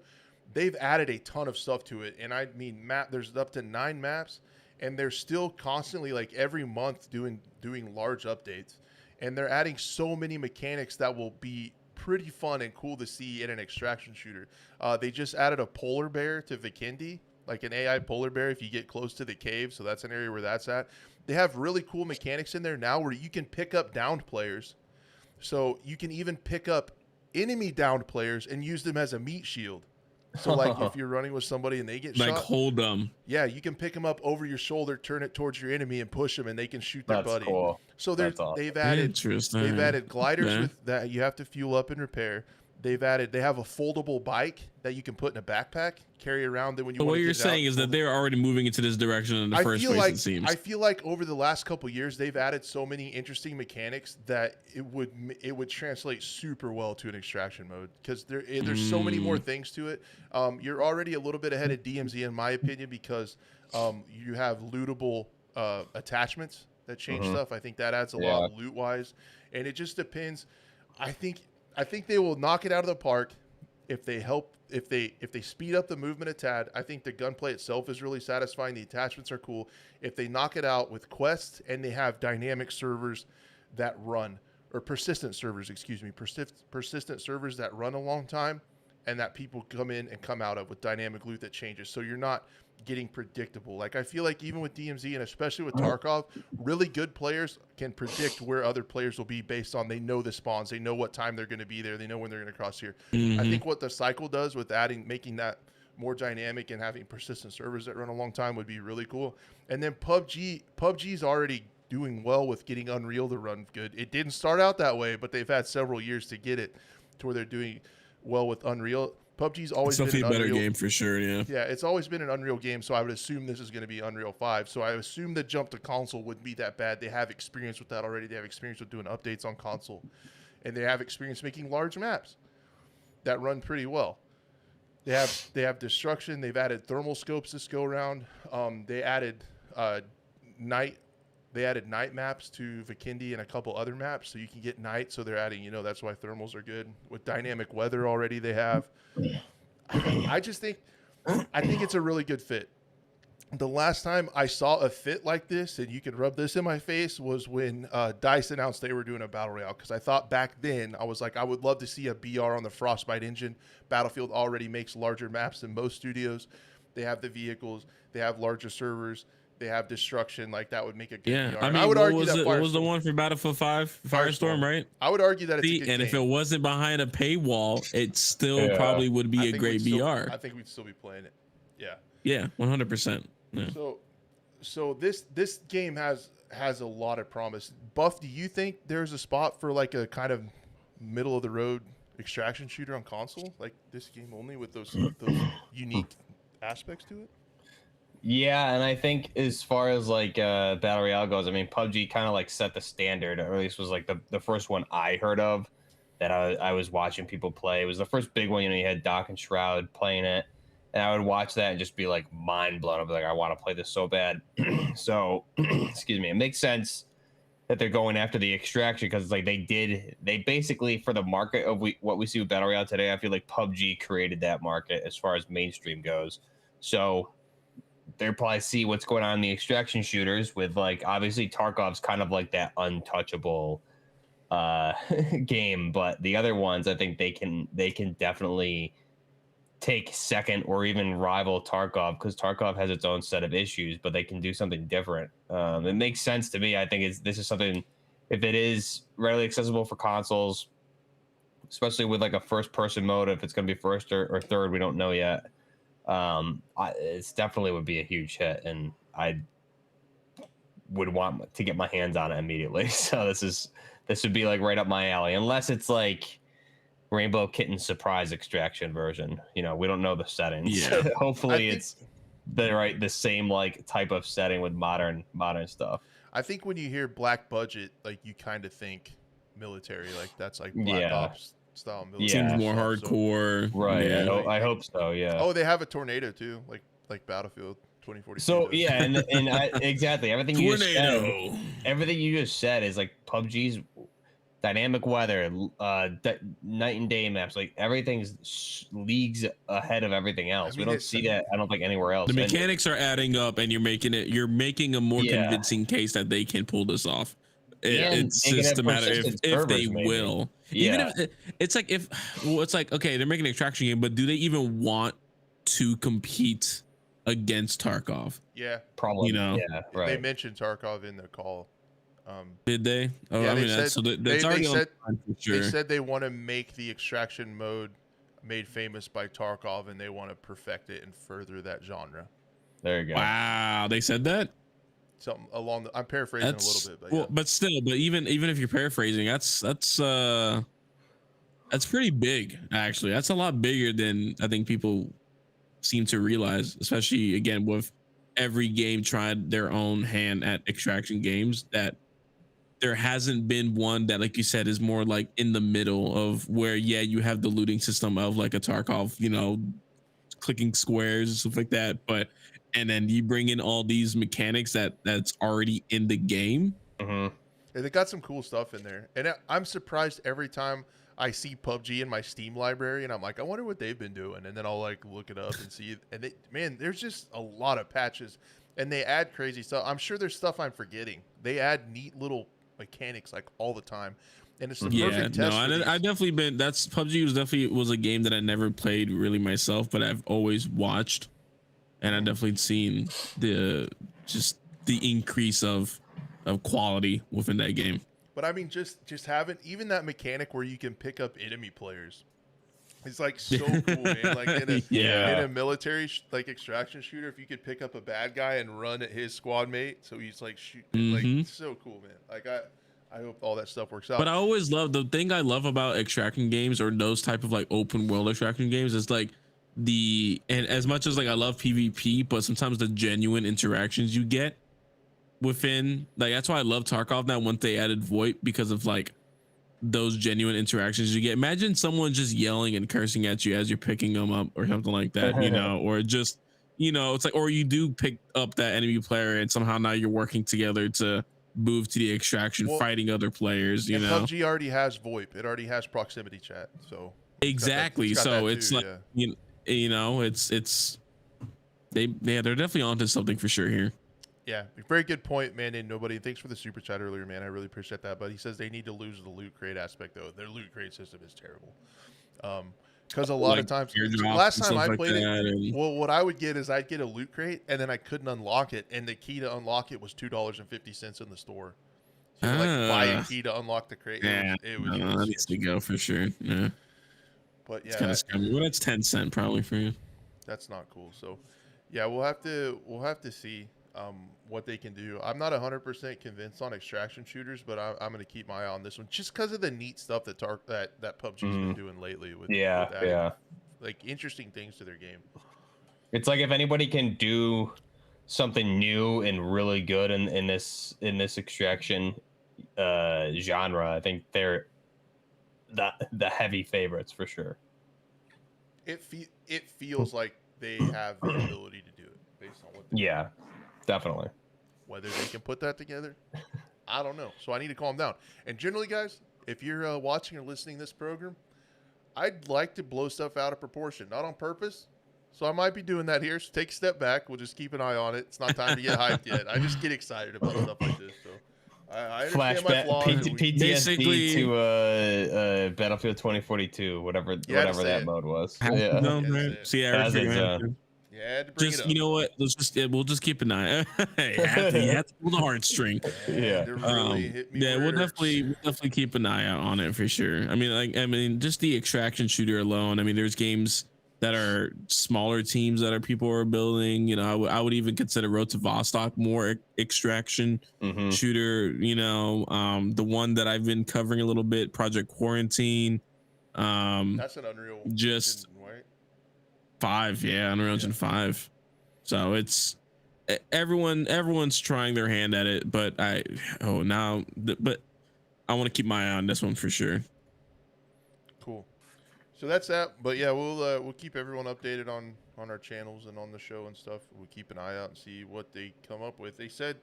they've added a ton of stuff to it. And I mean, there's up to 9 maps, and they're still constantly like every month doing large updates. And they're adding so many mechanics that will be pretty fun and cool to see in an extraction shooter. They just added a polar bear to Vikendi, like an AI polar bear if you get close to the cave. So that's an area where that's at. They have really cool mechanics in there now where you can pick up downed players. So you can even pick up enemy downed players and use them as a meat shield. So like if you're running with somebody and they get like shot, hold them. yeah, you can pick them up over your shoulder, turn it towards your enemy, and push them, and they can shoot their That's buddy. cool. So Awesome. they've Interesting. added gliders Yeah. with that you have to fuel up and repair. They have a foldable bike that you can put in a backpack, carry around. Then when you But want what to you're get saying out, is that they're already moving into this direction in the I first feel place. like It seems. I feel like over the last couple years they've added so many interesting mechanics that it would translate super well to an extraction mode because there's so many more things to it. You're already a little bit ahead of DMZ in my opinion because you have lootable attachments that change stuff. I think that adds a lot loot wise, and it just depends. I think they will knock it out of the park if they speed up the movement a tad. I think the gunplay itself is really satisfying. The attachments are cool. If they knock it out with quests and they have dynamic servers that run, or persistent servers, persistent servers that run a long time and that people come in and come out of with dynamic loot that changes. So you're not getting predictable. Like I feel like even with DMZ and especially with Tarkov, really good players can predict where other players will be based on they know the spawns, they know what time they're going to be there, they know when they're going to cross here. I think what the cycle does with making that more dynamic and having persistent servers that run a long time would be really cool. And then PUBG's already doing well with getting Unreal to run good. It didn't start out that way, but they've had several years to get it to where they're doing well with Unreal. PUBG's always It's definitely been a better Unreal game for sure. Yeah. Yeah, it's always been an Unreal game, so I would assume this is going to be Unreal 5. So I assume the jump to console wouldn't be that bad. They have experience with that already. They have experience with doing updates on console. And they have experience making large maps that run pretty well. They have destruction. They've added thermal scopes this go around. They added night maps to Vikendi and a couple other maps, so you can get night. So they're adding, that's why thermals are good. With dynamic weather already they have. I think it's a really good fit. The last time I saw a fit like this, and you can rub this in my face, was when DICE announced they were doing a Battle Royale. Because I thought back then, I was like, I would love to see a BR on the Frostbite engine. Battlefield already makes larger maps than most studios. They have the vehicles. They have larger servers. They have destruction. Like, that would make a good BR. I mean, I would argue that what was the one for Battlefield 5? Firestorm, right? I would argue that it's a good and game. if it wasn't behind a paywall, it still probably would be a great BR. I think we'd still be playing it. Yeah. Yeah, 100%. Yeah. So this game has a lot of promise. Buff, do you think there's a spot for like a kind of middle of the road extraction shooter on console, like this game only with those unique aspects to it? Yeah, and I think as far as like Battle Royale goes, I mean, PUBG kind of like set the standard, or at least was like the first one I heard of that I was watching people play. It was the first big one. You had Doc and Shroud playing it, and I would watch that and just be like mind blown. I'd be like, I want to play this so bad. So, excuse me, it makes sense that they're going after the extraction because it's like they basically, for the market of what we see with Battle Royale today, I feel like PUBG created that market as far as mainstream goes. So they probably see what's going on in the extraction shooters with, like, obviously Tarkov's kind of like that untouchable game, but the other ones, I think they can definitely take second or even rival Tarkov, because Tarkov has its own set of issues, but they can do something different. It makes sense to me. I think this is something, if it is readily accessible for consoles, especially with like a first person mode, if it's going to be first or third, we don't know yet. It's definitely would be a huge hit, and I would want to get my hands on it immediately. So this would be like right up my alley, unless it's like Rainbow Kitten surprise extraction version. We don't know the settings. Yeah. Hopefully it's the same like type of setting with modern stuff. I think when you hear black budget, like you kind of think military, like that's like Black Ops style military. Seems more hardcore. Right. Yeah. I hope so. Yeah. Oh, they have a tornado too, like Battlefield 2042. So yeah, and exactly everything you just said is like PUBG's dynamic weather, night and day maps, like everything's leagues ahead of everything else. We don't see that, I don't think, anywhere else. The mechanics are adding up, and you're making a more convincing case that they can pull this off. It's just a matter if they will. Even if it's like it's like, okay, they're making an extraction game, but do they even want to compete against Tarkov? Yeah, probably. You know, yeah, right. They mentioned Tarkov in the call. Did they? Oh, yeah, I mean, that's already on for sure. They said they want to make the extraction mode made famous by Tarkov, and they want to perfect it and further that genre. There you go. Wow, they said that. Something along I'm paraphrasing a little bit, but well, but still, but even if you're paraphrasing, that's pretty big, actually. That's a lot bigger than I think people seem to realize, especially again with every game tried their own hand at extraction games, that there hasn't been one that, like you said, is more like in the middle of where, yeah, you have the looting system of like a Tarkov, you know, clicking squares and stuff like that, but and then you bring in all these mechanics that's already in the game. And they got some cool stuff in there, and I'm surprised every time I see PUBG in my Steam library, and I'm like, I wonder what they've been doing, and then I'll like look it up and see, and man, there's just a lot of patches, and they add crazy stuff. I'm sure there's stuff I'm forgetting. They add neat little mechanics like all the time, and it's the perfect test. I definitely been. That's PUBG was a game that I never played really myself, but I've always watched, and I definitely seen the increase of quality within that game. But I mean, just having even that mechanic where you can pick up enemy players, it's like so cool, man. Like in a military like extraction shooter, if you could pick up a bad guy and run at his squad mate, so he's like shooting, like it's so cool, man. Like I hope all that stuff works out. But I always love the thing I love about extraction games or those type of like open world extraction games is like and as much as like I love PvP, but sometimes the genuine interactions you get within, like, that's why I love Tarkov now once they added VoIP, because of like those genuine interactions you get. Imagine someone just yelling and cursing at you as you're picking them up or something like that, you know, or just, you know, it's like, or you do pick up that enemy player and somehow now you're working together to move to the extraction, fighting other players, you know. PUBG already has VoIP. It already has proximity chat. So exactly. So it's like, you know, they're definitely onto something for sure here. Yeah, very good point, man. And nobody, thanks for the super chat earlier, man. I really appreciate that. But he says they need to lose the loot crate aspect, though. Their loot crate system is terrible. Because a lot of times, last time I played it, well, what I would get is I'd get a loot crate and then I couldn't unlock it, and the key to unlock it was $2.50 in the store. So you like buy a key to unlock the crate. Yeah, it needs to go for sure. Yeah, but yeah, it's kind of scummy. Well, that's 10 cents probably for you. That's not cool. So yeah, we'll have to see what they can do. I'm not 100% convinced on extraction shooters, but I'm going to keep my eye on this one just because of the neat stuff that PUBG's been doing lately with adding, like interesting things to their game. It's like if anybody can do something new and really good in this extraction genre, I think they're the heavy favorites for sure. It feels like they have the ability to do it based on what they do. Definitely. Whether they can put that together, I don't know. So I need to calm down. And generally, guys, if you're watching or listening to this program, I'd like to blow stuff out of proportion, not on purpose. So I might be doing that here. So take a step back. We'll just keep an eye on it. It's not time to get hyped yet. I just get excited about stuff like this. So I understand my flaws. PTSD to Battlefield 2042, whatever that mode was. Just, you know what? We'll just keep an eye. You have to pull the heartstring. We'll definitely keep an eye out on it for sure. I mean, just the extraction shooter alone. I mean, there's games that are smaller teams that people are building. You know, I would even consider Road to Vostok more extraction shooter. You know, the one that I've been covering a little bit, Project Quarantine. That's an Unreal. Just. 5, Unreal Engine 5. So it's everyone's trying their hand at it, but I want to keep my eye on this one for sure. Cool. So that's that. But yeah, we'll keep everyone updated on our channels and on the show and stuff. We'll keep an eye out and see what they come up with. They said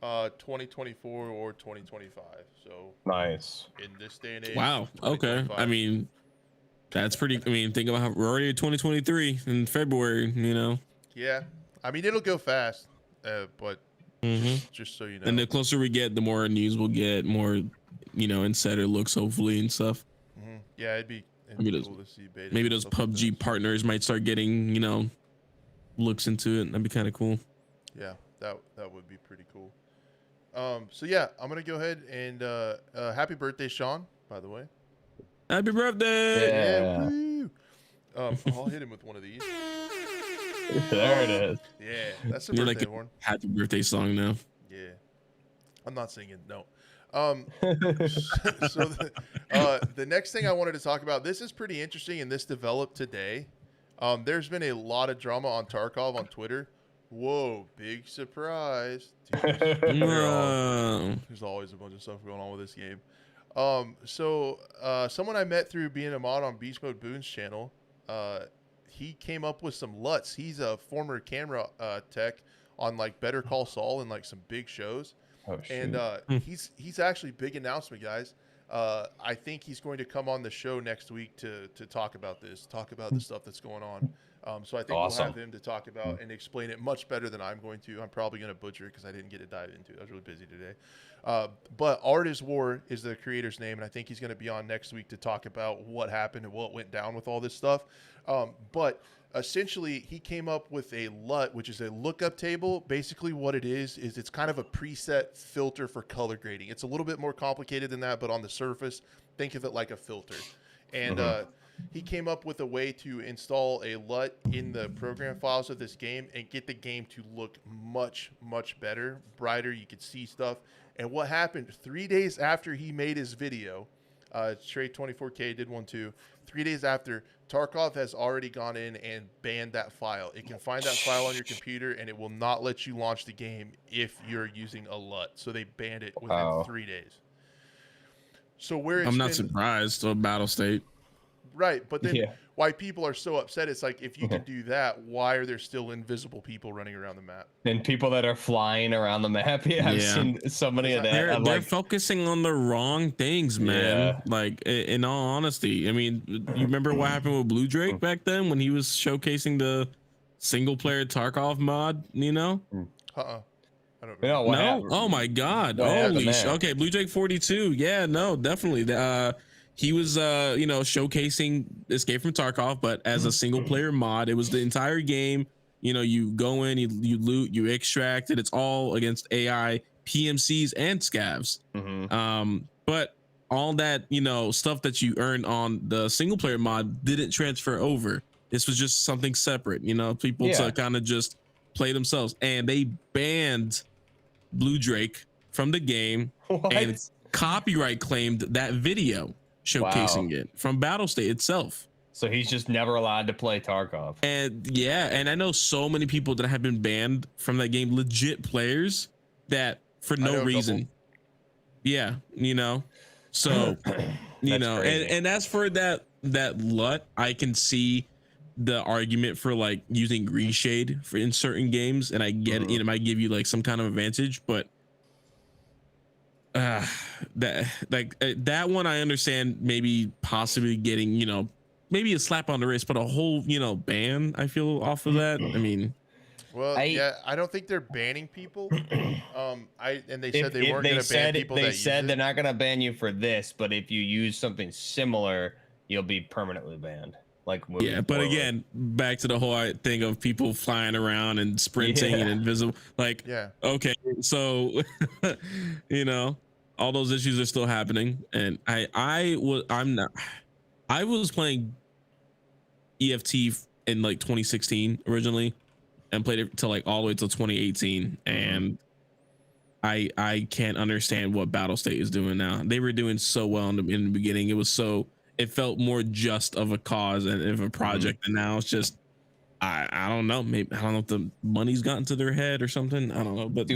2024 or 2025. So nice. In this day and age. Wow. Okay. I mean, that's pretty. I mean, think about how we're already in 2023 in February. You know. Yeah, I mean it'll go fast, but Just so you know. And the closer we get, the more news we'll get, more, insider looks, hopefully, and stuff. Yeah, it'd be cool to see beta. Maybe those PUBG partners might start getting, looks into it. That'd be kind of cool. Yeah, that would be pretty cool. So yeah, I'm gonna go ahead and happy birthday, Sean. By the way. Happy birthday! Yeah. Woo! I'll hit him with one of these. There it is. Yeah, that's a You're birthday like a horn. happy birthday song now. Yeah, I'm not singing. No. So the next thing I wanted to talk about, this is pretty interesting, and this developed today. There's been a lot of drama on Tarkov on Twitter. Whoa, big surprise. No. There's always a bunch of stuff going on with this game. So someone I met through being a mod on Beast Mode Boone's channel, he came up with some LUTs. He's a former camera tech on like Better Call Saul and like some big shows. Oh, and he's actually big announcement, guys. I think he's going to come on the show next week to talk about this, talk about the stuff that's going on. So I think we'll have him to talk about and explain it much better than I'm going to. I'm probably going to butcher it because I didn't get to dive into it. I was really busy today. But Art is War is the creator's name, and I think he's going to be on next week to talk about what happened and what went down with all this stuff. But essentially, he came up with a LUT, which is a lookup table. Basically, what it is it's kind of a preset filter for color grading. It's a little bit more complicated than that, but on the surface, think of it like a filter. And he came up with a way to install a LUT in the program files of this game and get the game to look much, much better, brighter. You could see stuff. And what happened 3 days after he made his video, Trey24K did one too. 3 days after, Tarkov has already gone in and banned that file. It can find that file on your computer, and it will not let you launch the game if you're using a LUT. So they banned it within 3 days. So I'm not surprised of Battle State. Right, but then why people are so upset, it's like, if you can do that, why are there still invisible people running around the map? And people that are flying around the map. I've seen so many of that. They're focusing on the wrong things, man. Yeah. Like, in all honesty, I mean, you remember what happened with Blue Drake back then when he was showcasing the single player Tarkov mod, I don't remember. No? Oh my God. Holy shit. Okay, Blue Drake 42. Yeah, no, definitely. He was, showcasing Escape from Tarkov, but as a single player mod. It was the entire game. You go in, you loot, you extract, and it's all against AI, PMCs, and scavs. But all that, stuff that you earned on the single player mod didn't transfer over. This was just something separate, people to kind of just play themselves. And they banned Blue Drake from the game and copyright claimed that video showcasing it from Battle State itself. So he's just never allowed to play Tarkov. And I know so many people that have been banned from that game, legit players that for no reason. Yeah, so and as for that LUT, I can see the argument for like using reshade for in certain games, and I get it might give you like some kind of advantage, but that one I understand, maybe possibly getting maybe a slap on the wrist, but a whole ban I feel off of that. I mean, well, I don't think they're banning people. They said they weren't going to ban people. They said they're not going to ban you for this, but if you use something similar, you'll be permanently banned. Like but again, back to the whole thing of people flying around and sprinting and invisible. Like, okay, so all those issues are still happening, and I was playing EFT in like 2016 originally, and played it till like all the way till 2018, and I can't understand what Battle State is doing now. They were doing so well in the beginning. It felt more just of a cause and of a project, and now it's just I don't know. Maybe I don't know if the money's gotten to their head or something. I don't know. But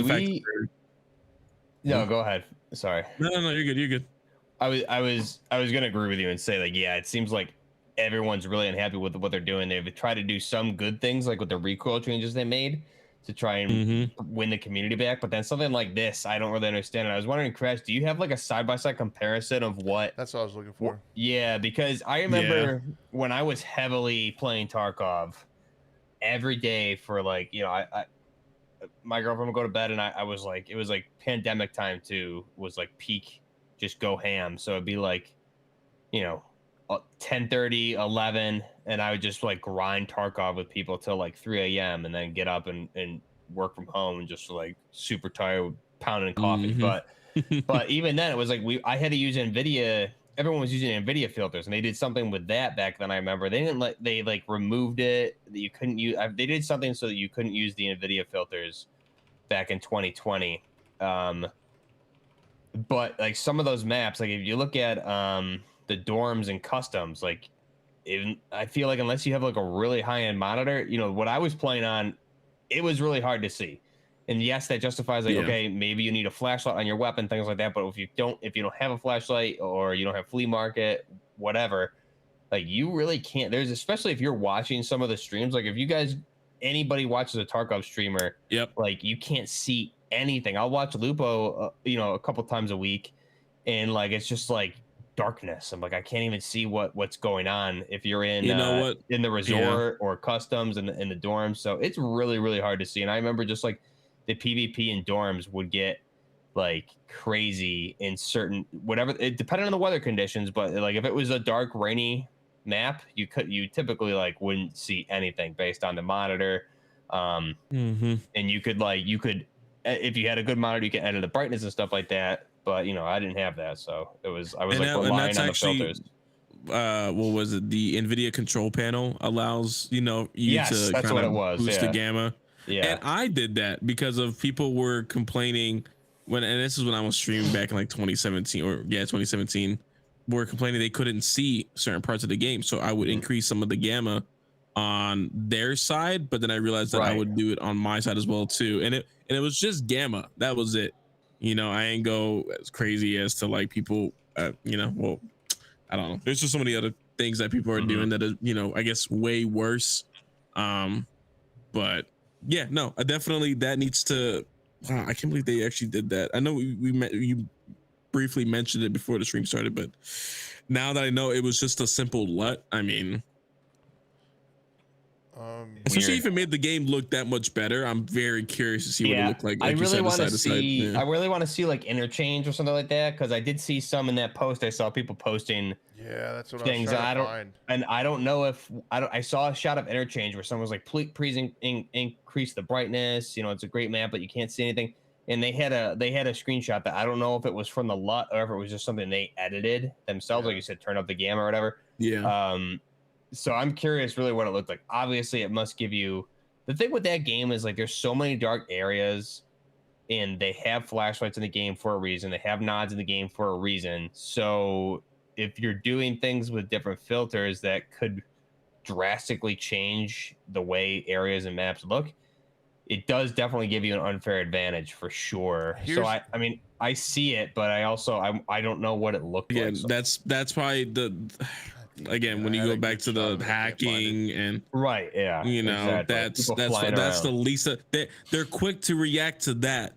no, go ahead. Sorry. No, you're good. You're good. I was gonna agree with you and say like, it seems like everyone's really unhappy with what they're doing. They've tried to do some good things, like with the recoil changes they made to try and win the community back. But then something like this, I don't really understand. And I was wondering, Crash, do you have like a side-by-side comparison of what? That's what I was looking for. Yeah, because I remember when I was heavily playing Tarkov every day for like, my girlfriend would go to bed, and I was like, it was like pandemic time too, was like peak, just go ham. So it'd be like, 10:30, 11, and I would just like grind Tarkov with people till like 3 a.m. and then get up and work from home and just like super tired, pounding coffee. Mhm. But even then, it was like I had to use NVIDIA. Everyone was using NVIDIA filters, and they did something with that back then. I remember they like removed it that you couldn't use. They did something so that you couldn't use the NVIDIA filters back in 2020. But like some of those maps, like if you look at the dorms and customs, like even I feel like unless you have like a really high end monitor, what I was playing on, it was really hard to see. And yes, that justifies like, Yeah. okay, maybe you need a flashlight on your weapon, things like that. But if you don't have a flashlight or you don't have flea market, whatever, like you really can't. There's especially if you're watching some of the streams, like if you guys anybody watches a Tarkov streamer, Yep. like you can't see anything. I'll watch Lupo, a couple times a week, and like it's just like darkness. I'm like, I can't even see what's going on if you're in You know what? in the Yeah. resort or customs in the dorms. So it's really, really hard to see. And I remember just like the PvP in dorms would get like crazy in certain whatever it depended on the weather conditions, but like if it was a dark, rainy map, you typically like wouldn't see anything based on the monitor. Mhm. And you could if you had a good monitor, you could edit the brightness and stuff like that. But I didn't have that, so I was And like and relying that's on the actually filters. what was it? The NVIDIA control panel allows you Yes, to that's kind what it of was. boost the Yeah, gamma. yeah, And I did that because of people were complaining and this is when I was streaming back in like 2017 or 2017, were complaining they couldn't see certain parts of the game. So I would increase some of the gamma on their side, but then I realized that I right. would do it on my side as well too. And it was just gamma. That was it. I ain't go as crazy as to like people well, I don't know. There's just so many other things that people are doing that are, I guess way worse. But yeah, no, I definitely that needs to. Wow, I can't believe they actually did that. I know you briefly mentioned it before the stream started, but now that I know it was just a simple LUT, I mean, especially if it made the game look that much better, I'm very curious to see what it looked like. I Like you really said, the want to side to side. see. Yeah. I really want to see like interchange or something like that, because I did see some in that post. I saw people posting Yeah, that's what things. I was trying to find. And I don't know if I saw a shot of interchange where someone was like, please increase the brightness. It's a great map, but you can't see anything. And they had a screenshot that I don't know if it was from the LUT or if it was just something they edited themselves, like you said, turn up the gamma or whatever. Yeah. So I'm curious really what it looked like. Obviously, it must give you the thing with that game is like there's so many dark areas, and they have flashlights in the game for a reason. They have nods in the game for a reason. So if you're doing things with different filters that could drastically change the way areas and maps look, it does definitely give you an unfair advantage for sure. So I mean, I see it, but I don't know what it looked like. Again, that's probably again when you go back to the hacking and right, yeah, that's the least they're quick to react to that,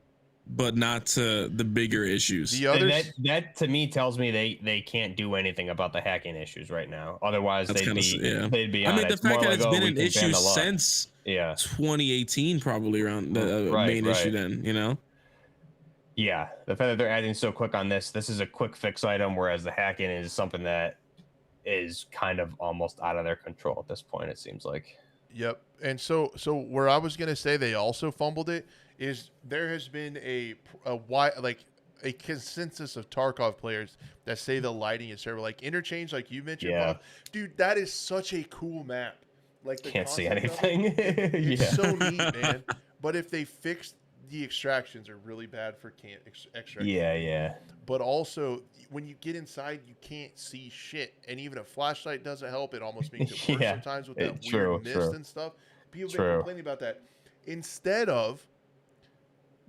but not to the bigger issues. The others that to me tells me they can't do anything about the hacking issues right now. Otherwise, they'd be. I mean, the fact that it's been an issue since 2018 probably around the main issue. Then yeah, the fact that they're acting so quick on this is a quick fix item, whereas the hacking is something that is kind of almost out of their control at this point, it seems like. Yep. And so where I was going to say they also fumbled it is there has been a consensus of Tarkov players that say the lighting is terrible. Like interchange, like you mentioned, Buff, dude, that is such a cool map. Like the can't see anything. It's so neat, man. But if they fixed the extractions are really bad for extraction. Yeah. But also, when you get inside, you can't see shit, and even a flashlight doesn't help. It almost makes it worse sometimes with that weird mist and stuff. People have been complaining about that. Instead of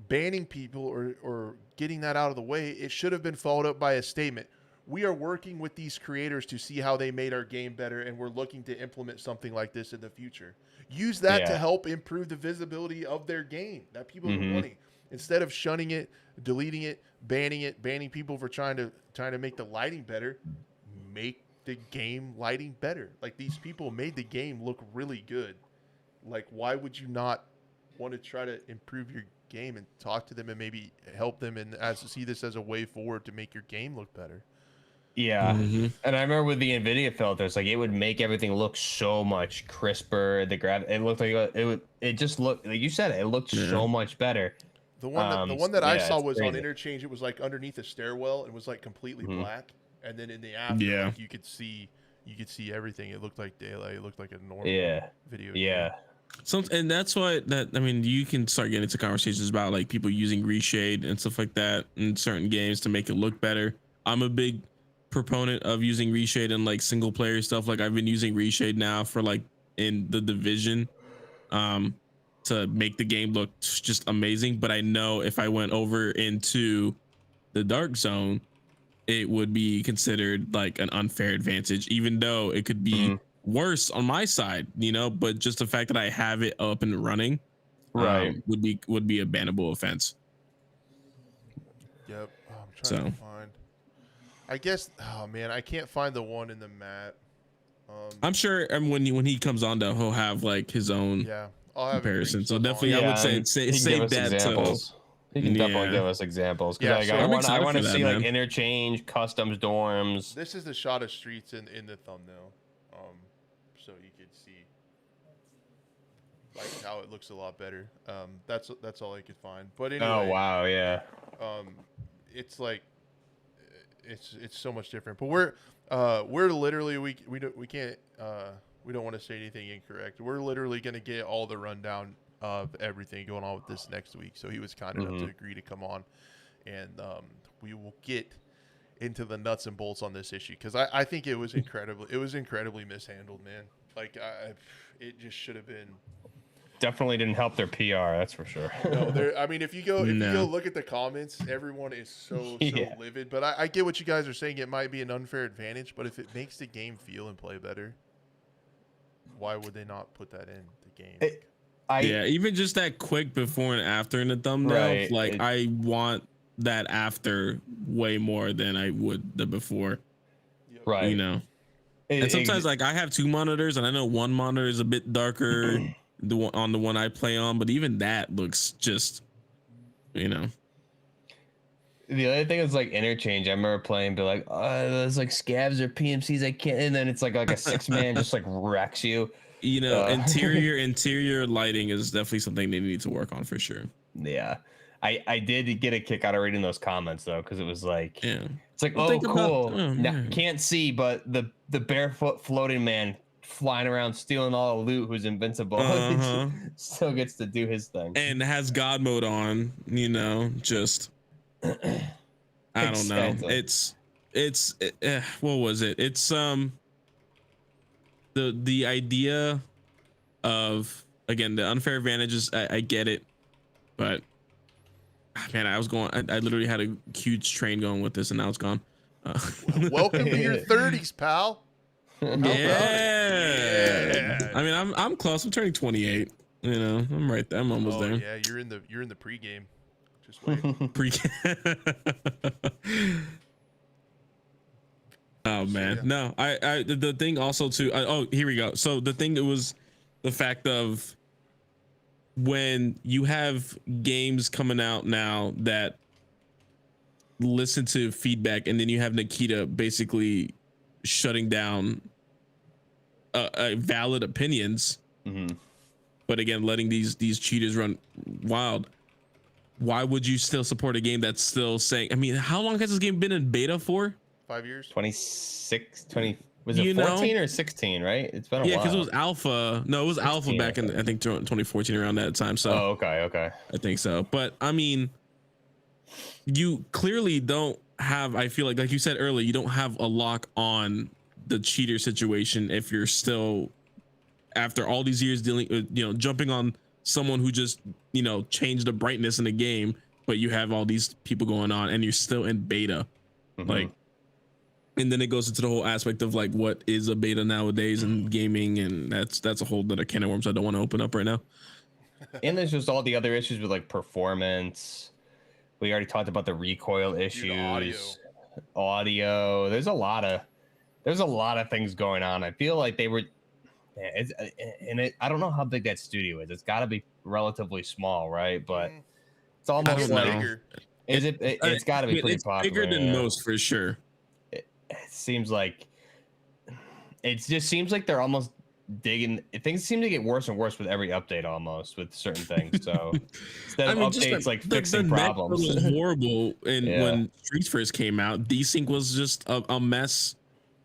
banning people or getting that out of the way, it should have been followed up by a statement. We are working with these creators to see how they made our game better, and we're looking to implement something like this in the future. Use that to help improve the visibility of their game that people are wanting. Instead of shunning it, deleting it, banning people for trying to make the lighting better, make the game lighting better. Like these people made the game look really good. Like why would you not want to try to improve your game and talk to them and maybe help them and see this as a way forward to make your game look better. Yeah, and I remember with the NVIDIA filters, like it would make everything look so much crisper. It looked like it just looked like you said it looked so much better. The one that I saw was on Interchange. It was like underneath a stairwell. It was like completely black, and then in the after, like, you could see everything. It looked like daylight. It looked like a normal video game. And that's why you can start getting into conversations about like people using reshade and stuff like that in certain games to make it look better. I'm a big proponent of using reshade in like single player stuff. Like I've been using reshade now for like in the Division to make the game look just amazing. But I know if I went over into the Dark Zone, it would be considered like an unfair advantage, even though it could be worse on my side, but just the fact that I have it up and running would be a bannable offense. Yep. I'm trying to find. I guess. Oh man, I can't find the one in the map. I'm sure when he comes on, though, he'll have like his own comparison. So definitely, I would say save that. Examples. He can definitely give us examples. Yeah, I want to see like interchange, customs, dorms. This is the shot of streets in the thumbnail, so you could see like how it looks a lot better. That's all I could find. But anyway. Oh wow, yeah. It's like. It's so much different, but we're literally we can't we don't want to say anything incorrect. We're literally going to get all the rundown of everything going on with this next week. So he was kind enough to agree to come on, and we will get into the nuts and bolts on this issue because I think it was incredibly mishandled, man. Like it just should have been. Definitely didn't help their PR, that's for sure. No, I mean, if you go look at the comments, everyone is so livid. But I get what you guys are saying. It might be an unfair advantage, but if it makes the game feel and play better, why would they not put that in the game? Even just that quick before and after in the thumbnail. I want that after way more than I would the before. Right. And sometimes like I have two monitors, and I know one monitor is a bit darker. The one I play on, but even that looks just, The other thing is like interchange. I remember playing, be like, there's like scavs or PMCs I can't, and then it's like a 6-man just like wrecks you. Interior lighting is definitely something they need to work on for sure. Yeah, I did get a kick out of reading those comments though, because it was like, it's like, well, cool. Now, can't see, but the barefoot floating man flying around stealing all the loot who's invincible still gets to do his thing and has god mode on, just I don't know, it's what was it, it's the idea of, again, the unfair advantages. I get it, but man, I literally had a huge train going with this and now it's gone. Welcome to your 30s, pal. Yeah. I mean, I'm close. I'm turning 28. I'm right there. I'm almost there. Yeah, you're in the pregame. Just wait. Oh man, no. The thing also too. Here we go. So the thing, it was the fact of when you have games coming out now that listen to feedback, and then you have Nikita basically shutting down valid opinions, but again letting these cheaters run wild. Why would you still support a game that's still saying, I mean, how long has this game been in beta for? 5 years. 26, 20, was it 14 or 16, right? It's been a while. Because it was alpha. No, it was alpha back in, I think, 2014, around that time. So okay, I think so. But I mean, you clearly don't have, I feel like you said earlier, you don't have a lock on the cheater situation if you're still, after all these years dealing with, jumping on someone who just, changed the brightness in the game, but you have all these people going on and you're still in beta. Like, and then it goes into the whole aspect of like, what is a beta nowadays in gaming, and that's a whole other can of worms I don't want to open up right now. And there's just all the other issues with like performance. We already talked about the recoil issues, audio. There's a lot of things going on. I feel like they were, I don't know how big that studio is. It's got to be relatively small, right? But it's It's almost getting like bigger. is it? It's got to be pretty it's popular. bigger than most for sure. It seems like it just seems like they're almost digging. Things seem to get worse and worse with every update, almost with certain things. So instead of updates like fixing problems, was horrible. And Yeah. when Streets first came out, desync was just a mess,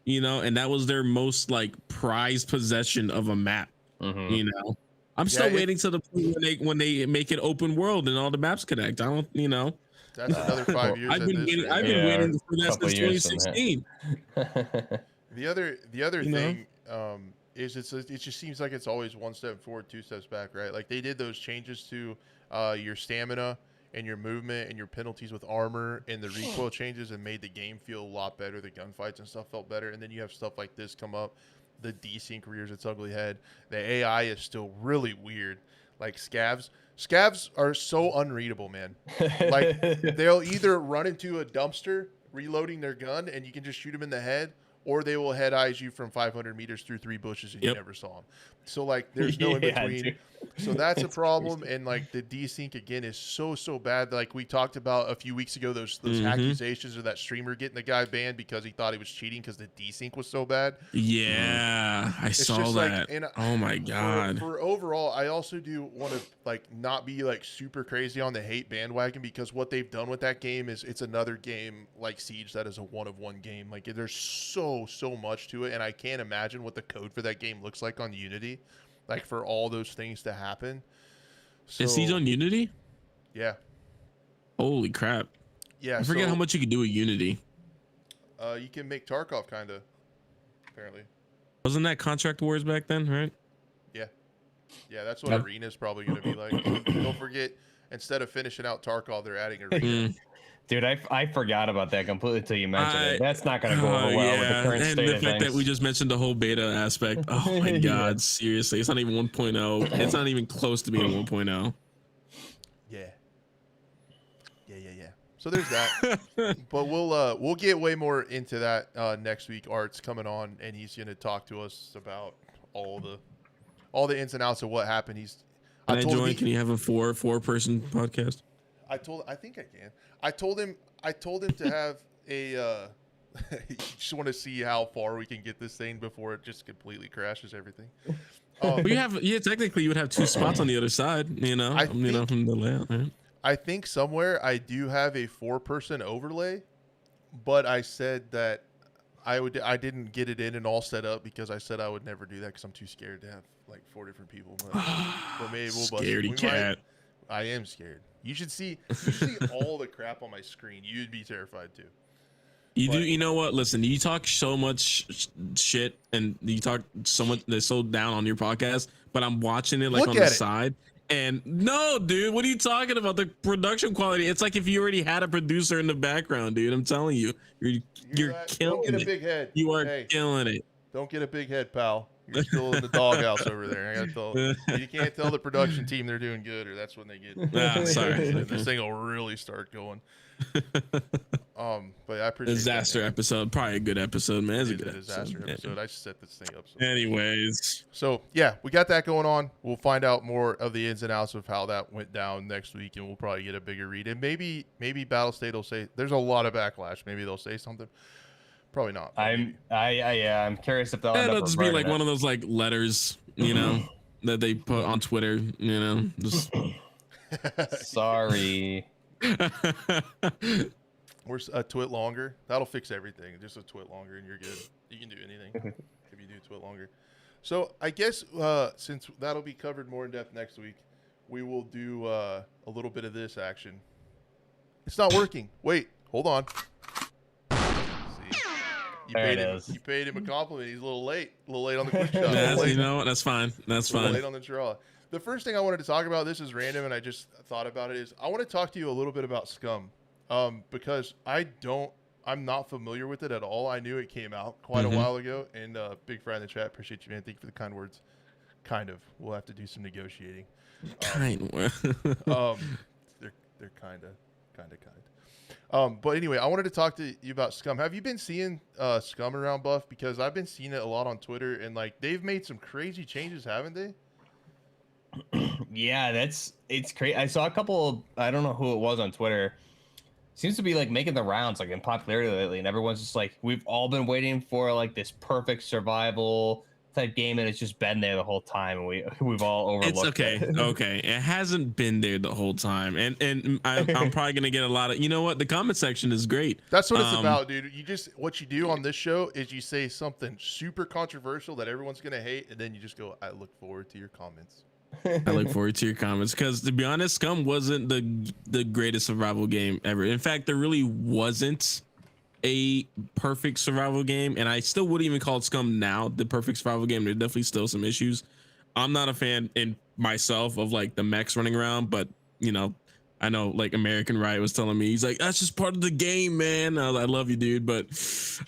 you know, and that was their most like prized possession of a map. You know, I'm still waiting to the point when they make it open world and all the maps connect. I don't, you know. That's another 5 years. I've been waiting for that since 2016. The other thing is it just seems like it's always one step forward, two steps back, right? Like they did those changes to your stamina and your movement and your penalties with armor and the recoil changes and made the game feel a lot better. The gunfights and stuff felt better. And then you have stuff like this come up. The desync rears its ugly head. The AI is still really weird. Like scavs are so unreadable, man. Like they'll either run into a dumpster reloading their gun and you can just shoot them in the head, or they will head eyes you from 500 meters through 3 bushes and you never saw them. So like there's no in between. Dude. So that's a problem. Crazy. And like the desync again is so bad. Like we talked about a few weeks ago, those accusations of that streamer getting the guy banned because he thought he was cheating because the desync was so bad. Yeah, I saw that. Like, oh my god. For overall, I also do want to like not be like super crazy on the hate bandwagon, because what they've done with that game is it's another game like Siege that is a one-of-one game. Like there's so much to it, and I can't imagine what the code for that game looks like on Unity. Like for all those things to happen. So, is Siege on Unity? Yeah. Holy crap. Yeah. I forget how much you can do with Unity. You can make Tarkov kind of, apparently. Wasn't that Contract Wars back then, right? Yeah. Yeah, that's what Arena's probably going to be like. Don't forget, instead of finishing out Tarkov, they're adding Arena. Dude, I forgot about that completely until you mentioned it. That's not going to go over well with the current and state the of fact things. that we just mentioned the whole beta aspect. Oh my god, seriously. It's not even 1.0. It's not even close to being 1.0. Yeah. So there's that. But we'll get way more into that next week. Art's coming on and he's going to talk to us about all the ins and outs of what happened. Can I join? Can you have a four-person podcast? I think I can. I told him to have a just want to see how far we can get this thing before it just completely crashes everything. Technically you would have 2 spots on the other side, you know, from the layout, right? I think somewhere I do have a 4-person overlay, but I said that I didn't get it in and all set up because I said I would never do that because I'm too scared to have like 4 different people. But maybe we'll Scaredy cat. I am scared. You should see all the crap on my screen. You'd be terrified too. You know what? Listen, you talk so much shit and you talk so much that's so down on your podcast, but I'm watching it like on the side. And no, dude, what are you talking about? The production quality. It's like if you already had a producer in the background, dude. I'm telling you, you're killing it. Don't get a big head. You are killing it. Don't get a big head, pal. You're still in the doghouse over there. I gotta tell you can't tell the production team they're doing good, or that's when they get. Sorry, this thing will really start going. But I appreciate disaster episode. Probably a good episode, man. It's a good disaster episode. Yeah. I set this thing up. So anyways, so yeah, we got that going on. We'll find out more of the ins and outs of how that went down next week, and we'll probably get a bigger read. And maybe Battle State will say there's a lot of backlash. Maybe they'll say something. Probably not. I'm curious if they'll. It'll just be like one of those like letters, you know, that they put on Twitter. You know, just sorry. Or a twit longer. That'll fix everything. Just a twit longer, and you're good. You can do anything if you do a twit longer. So I guess since that'll be covered more in depth next week, we will do a little bit of this action. It's not working. Wait, hold on. You paid him a compliment. He's a little late on the quick shot. You know what? That's fine. That's fine. Late on the draw. The first thing I wanted to talk about, this is random, and I just thought about it, is I want to talk to you a little bit about Scum, because I'm not familiar with it at all. I knew it came out quite a while ago, and big friend in the chat, appreciate you, man. Thank you for the kind words. Kind of. We'll have to do some negotiating. They're kind of. But anyway, I wanted to talk to you about Scum. Have you been seeing Scum around, Buff? Because I've been seeing it a lot on Twitter, and like they've made some crazy changes, haven't they? Yeah, it's crazy. I saw a couple. I don't know who it was on Twitter. Seems to be like making the rounds like in popularity lately, and everyone's just like, we've all been waiting for like this perfect survival type game, and it's just been there the whole time, and we've all It's overlooked okay. it. Okay. It hasn't been there the whole time. And I'm probably going to get a lot of, you know what? The comment section is great. That's what it's about, dude. You just what you do on this show is you say something super controversial that everyone's gonna hate, and then you just go, "I look forward to your comments." I look forward to your comments because, to be honest, Scum wasn't the greatest survival game ever. In fact, there really wasn't a perfect survival game, and I still wouldn't even call Scum now the perfect survival game. There's definitely still some issues. I'm not a fan in myself of like the mechs running around, but you know, I know like American Riot was telling me, he's like, that's just part of the game, man. I love you, dude, but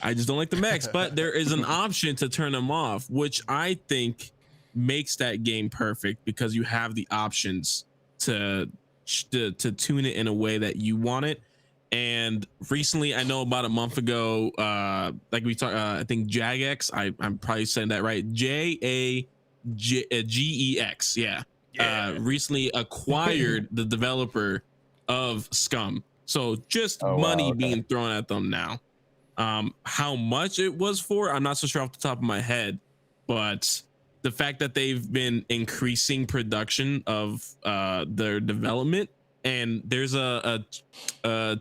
I just don't like the mechs. But there is an option to turn them off, which I think makes that game perfect because you have the options to tune it in a way that you want it. And recently, I know about a month ago, like we talked, I think Jagex, I'm probably saying that right, GEX, yeah. Recently acquired the developer of Scum, so just money being thrown at them now. How much it was for, I'm not so sure off the top of my head, but the fact that they've been increasing production of their development, and there's a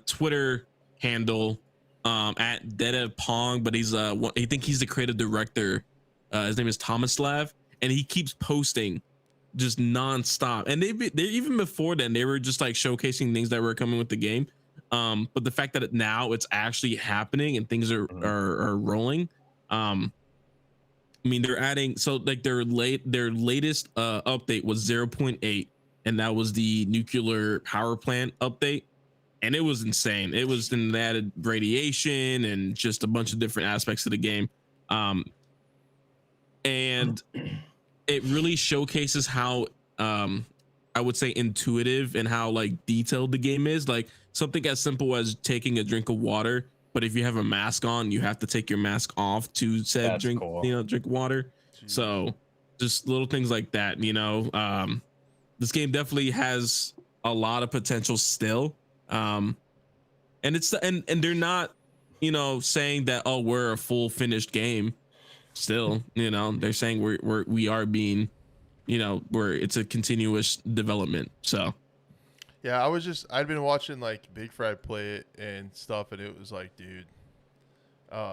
Twitter handle at Dedev Pong, but he's I think he's the creative director. His name is Tomislav, and he keeps posting just nonstop. And they even before then they were just like showcasing things that were coming with the game. But the fact that now it's actually happening and things are rolling. I mean, they're adding, so like their latest update was 0.8, and that was the nuclear power plant update, and it was insane. It was an added radiation and just a bunch of different aspects of the game, and it really showcases how I would say intuitive and how like detailed the game is. Like something as simple as taking a drink of water, but if you have a mask on, you have to take your mask off to said drink, drink water. Jeez. So just little things like that, you know. This game definitely has a lot of potential still. And it's and they're not, you know, saying that, oh, we're a full finished game still, you know. They're saying we are being, you know, it's a continuous development. So yeah, I'd been watching like Big Fry play it and stuff, and it was like, dude.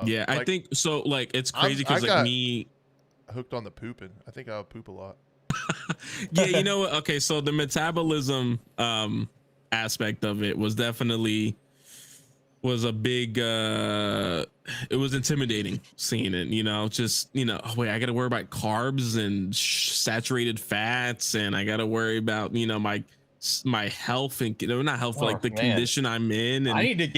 Yeah, like, I think so. Like, it's crazy because like me hooked on the pooping. I think I'll poop a lot. Yeah, you know what? Okay, so the metabolism aspect of it was definitely a big it was intimidating seeing it, you know, just, you know, oh wait, I gotta worry about carbs and saturated fats, and I gotta worry about, you know, my health and not health, but like the condition I'm in. And I need to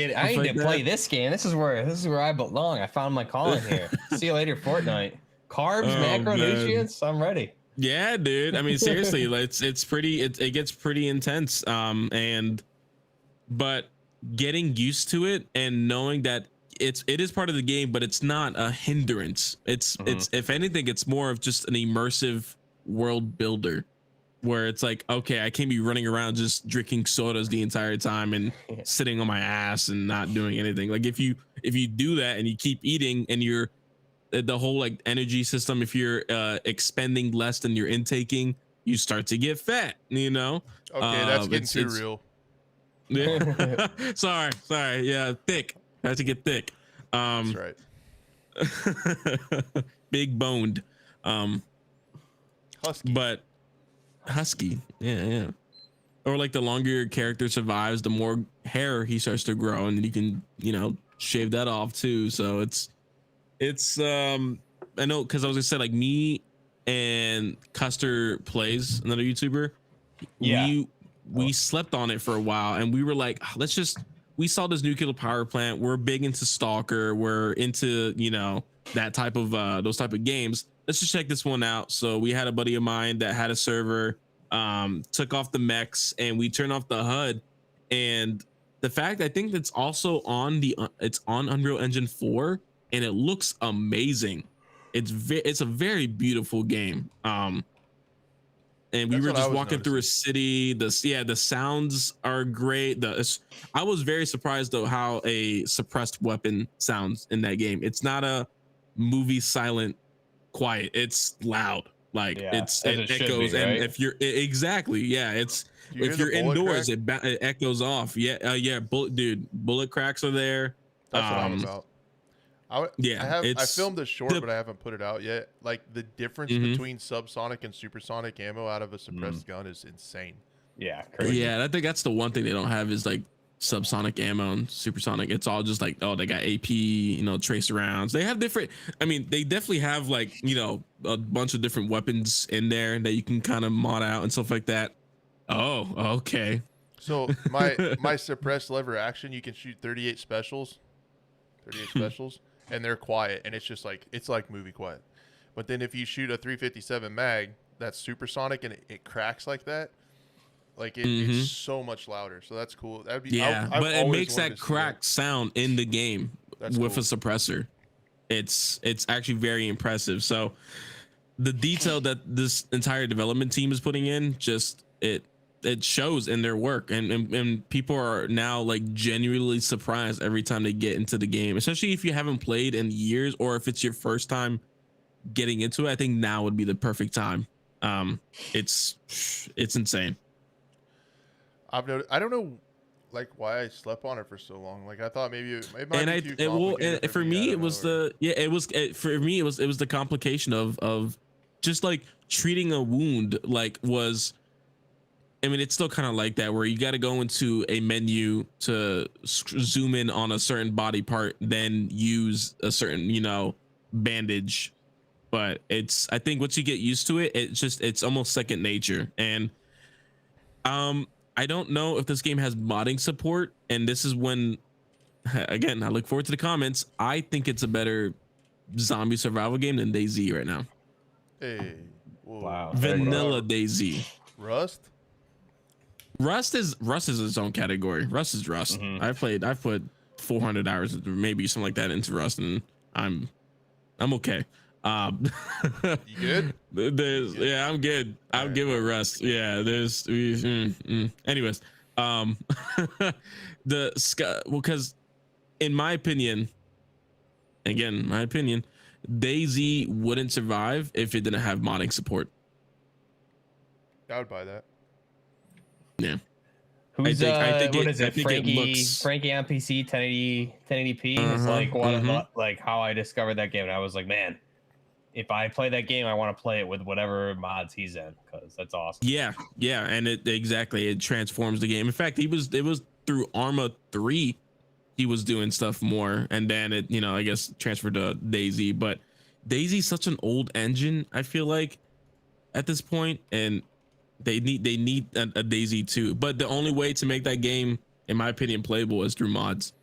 play this game. This is where I belong. I found my calling here. See you later, Fortnite. Carbs, macronutrients, man. I'm ready. Yeah, dude. I mean, seriously, it's pretty. It gets pretty intense. But getting used to it and knowing that it is part of the game, but it's not a hindrance. It's if anything, it's more of just an immersive world builder, where it's like, okay, I can't be running around just drinking sodas the entire time and sitting on my ass and not doing anything. Like if you do that and you keep eating and you're the whole like energy system, if you're expending less than you're intaking, you start to get fat, you know. Okay, that's getting too real. Yeah. sorry. Yeah, thick. I have to get thick. That's right. Big boned. Husky. But husky. Yeah. Or like the longer your character survives, the more hair he starts to grow, and then you can, you know, shave that off too. So it's I know, because I was gonna say, like, me and Custer Plays, another YouTuber, we slept on it for a while, and we were like, we saw this nuclear power plant. We're big into Stalker. We're into, you know, that type of those type of games. Let's just check this one out. So we had a buddy of mine that had a server, took off the mechs, and we turned off the HUD. And the fact, I think that's also on it's on Unreal Engine 4, and it looks amazing. It's a very beautiful game. And and we That's were what I just was walking through a city. The sounds are great. I was very surprised though how a suppressed weapon sounds in that game. It's not a movie silent quiet. It's loud. Like it echoes, be, right? and if you're exactly, yeah, it's if you're indoors, it echoes off. Yeah, bullet cracks are there. That's what I'm about. I filmed a short, but I haven't put it out yet. Like the difference between subsonic and supersonic ammo out of a suppressed gun is insane. Yeah, crazy. Yeah, I think that's the one thing they don't have is like subsonic ammo and supersonic. It's all just like, oh, they got AP, tracer rounds. They have different. I mean, they definitely have like, a bunch of different weapons in there that you can kind of mod out and stuff like that. Oh, okay. So my suppressed lever action, you can shoot 38 specials, and they're quiet, and it's just like movie quiet. But then if you shoot a 357 mag, that's supersonic, and it cracks like that. Like it's so much louder, so that's cool. That'd be but it makes that crack sound in the game with a suppressor. It's actually very impressive. So the detail that this entire development team is putting in, just it shows in their work, and people are now like genuinely surprised every time they get into the game, especially if you haven't played in years or if it's your first time getting into it. I think now would be the perfect time. It's insane. I've noticed. I don't know, like why I slept on it for so long. Like I thought maybe it might and be too complicated for me it was the complication of just like treating a wound like was. I mean, it's still kind of like that where you got to go into a menu to zoom in on a certain body part, then use a certain bandage. But I think once you get used to it, it's almost second nature. And I don't know if this game has modding support, and this is when, again, I look forward to the comments. I think it's a better zombie survival game than DayZ right now. Hey, whoa. Wow, vanilla DayZ. Rust is its own category. Rust is Rust. I've put 400 hours, maybe something like that, into Rust, and I'm okay. You good? Yeah, I'm good. I'm good with Rust. Yeah, anyways, because in my opinion, DayZ wouldn't survive if it didn't have modding support. I would buy that. Yeah. Who's what is it? Frankie on PC 1080p. It's like like how I discovered that game, and I was like, man, if I play that game, I want to play it with whatever mods he's in, because that's awesome. Yeah, and it transforms the game. In fact, it was through Arma 3 he was doing stuff more, and then it I guess transferred to DayZ. But DayZ's such an old engine, I feel like, at this point, and they need a DayZ 2. But the only way to make that game, in my opinion, playable is through mods.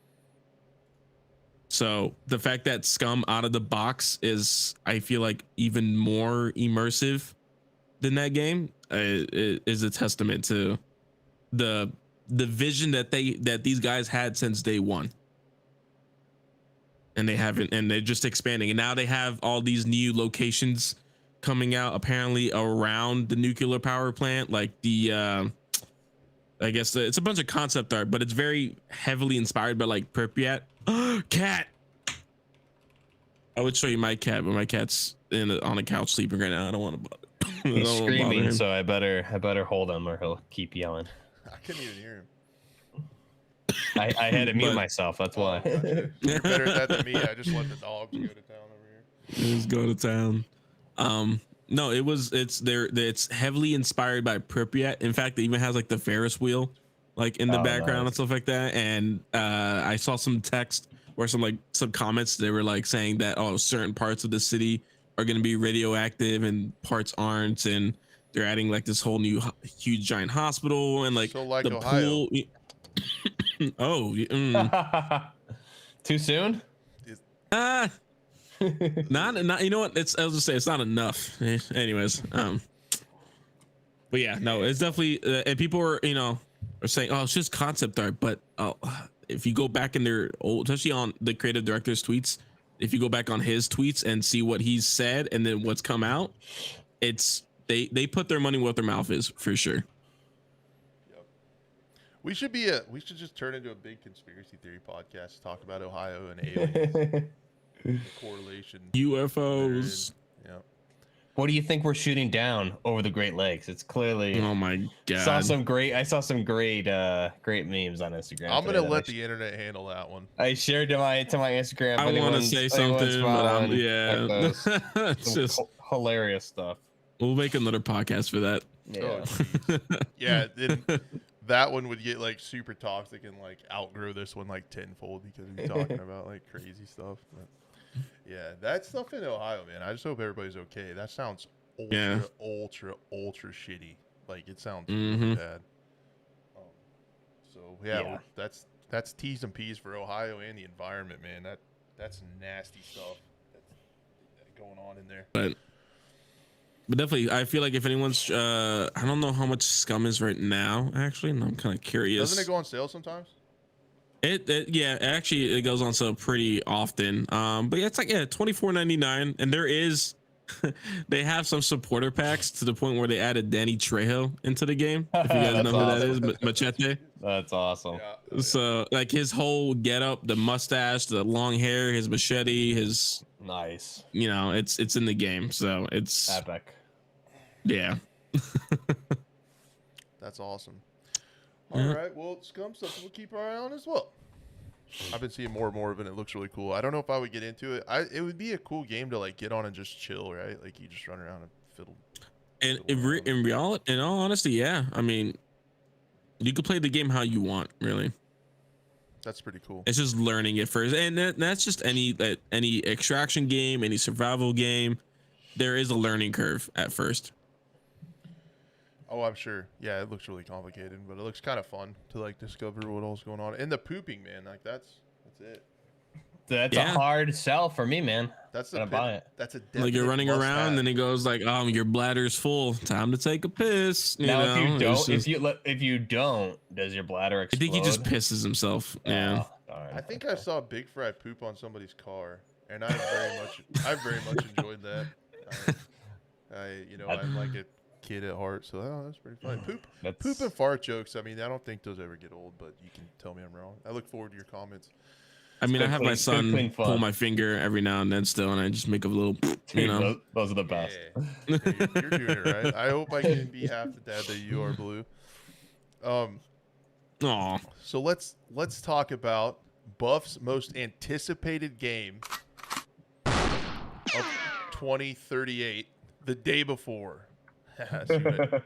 So the fact that Scum out of the box is, I feel like, even more immersive than that game is a testament to the vision that these guys had since day one. And they're just expanding. And now they have all these new locations coming out apparently around the nuclear power plant, like the I guess it's a bunch of concept art, but it's very heavily inspired by like Pripyat. Cat. I would show you my cat, but my cat's on a couch sleeping right now. I don't want to bother. He's screaming, so I better hold him or he'll keep yelling. I couldn't even hear him. I had to mute myself. That's why. You're better at that than me. I just let the dogs go to town over here. Just go to town. No, it's heavily inspired by Pripyat. In fact, it even has like the Ferris wheel like in the background and stuff like that. And I saw some text or some comments. They were like saying that certain parts of the city are going to be radioactive and parts aren't, and they're adding like this whole new huge giant hospital and like the Ohio. Pool. Too soon? Not you know what, I was just say it's not enough. Anyways, but yeah, no, it's definitely and people are saying, oh, it's just concept art, but if you go back in their old, especially on the creative director's tweets, if you go back on his tweets and see what he's said and then what's come out, it's they put their money where their mouth is for sure. Yep. We should just turn into a big conspiracy theory podcast to talk about Ohio and aliens, the correlation, UFOs. Yeah. What do you think we're shooting down over the Great Lakes? It's clearly. Oh my god! I saw some great memes on Instagram. I'm gonna let the internet handle that one. I shared to my Instagram. I want to say something, but yeah, it's just hilarious stuff. We'll make another podcast for that. Yeah. Yeah, that one would get like super toxic and like outgrow this one like tenfold because we're talking about like crazy stuff. But yeah, that stuff in Ohio, man. I just hope everybody's okay. That sounds ultra shitty. Like it sounds really bad. So yeah. That's T's and P's for Ohio and the environment, man. That's nasty stuff that's going on in there. But definitely, I feel like if anyone's, I don't know how much Scum is right now. Actually, and I'm kind of curious. Doesn't it go on sale sometimes? Actually it goes on sale pretty often. But yeah, it's like $24.99, and there is they have some supporter packs to the point where they added Danny Trejo into the game. If you guys know who that is, Machete. That's awesome. Yeah. So like his whole getup, the mustache, the long hair, his machete, his nice. You know, it's in the game, so it's epic. Yeah. That's awesome. All right, well, Scum stuff we'll keep our eye on as well. I've been seeing more and more of it. It looks really cool. I don't know if I would get into it. It would be a cool game to like get on and just chill, right? Like you just run around and fiddle. And in all honesty, yeah. I mean, you could play the game how you want, really. That's pretty cool. It's just learning it first, and that's just any extraction game, any survival game. There is a learning curve at first. Oh, I'm sure. Yeah, it looks really complicated, but it looks kind of fun to like discover what all's going on. And the pooping, man, like that's it. That's a hard sell for me, man. That's buy it. That's a like you're running around, and it goes like, your bladder's full. Time to take a piss. If you don't, does your bladder explode? I think he just pisses himself. Yeah. I think I saw Big Fry poop on somebody's car, and I very much enjoyed that. I'm like a kid at heart, so that's pretty fun. Poop and fart jokes. I mean, I don't think those ever get old, but you can tell me I'm wrong. I look forward to your comments. I mean, I have my son pull my finger every now and then still, and I just make a little, Those are the best. Yeah. You're doing it right. I hope I can be half the dad that you are, Blue. So let's talk about Buff's most anticipated game of 2038, the day before. see what I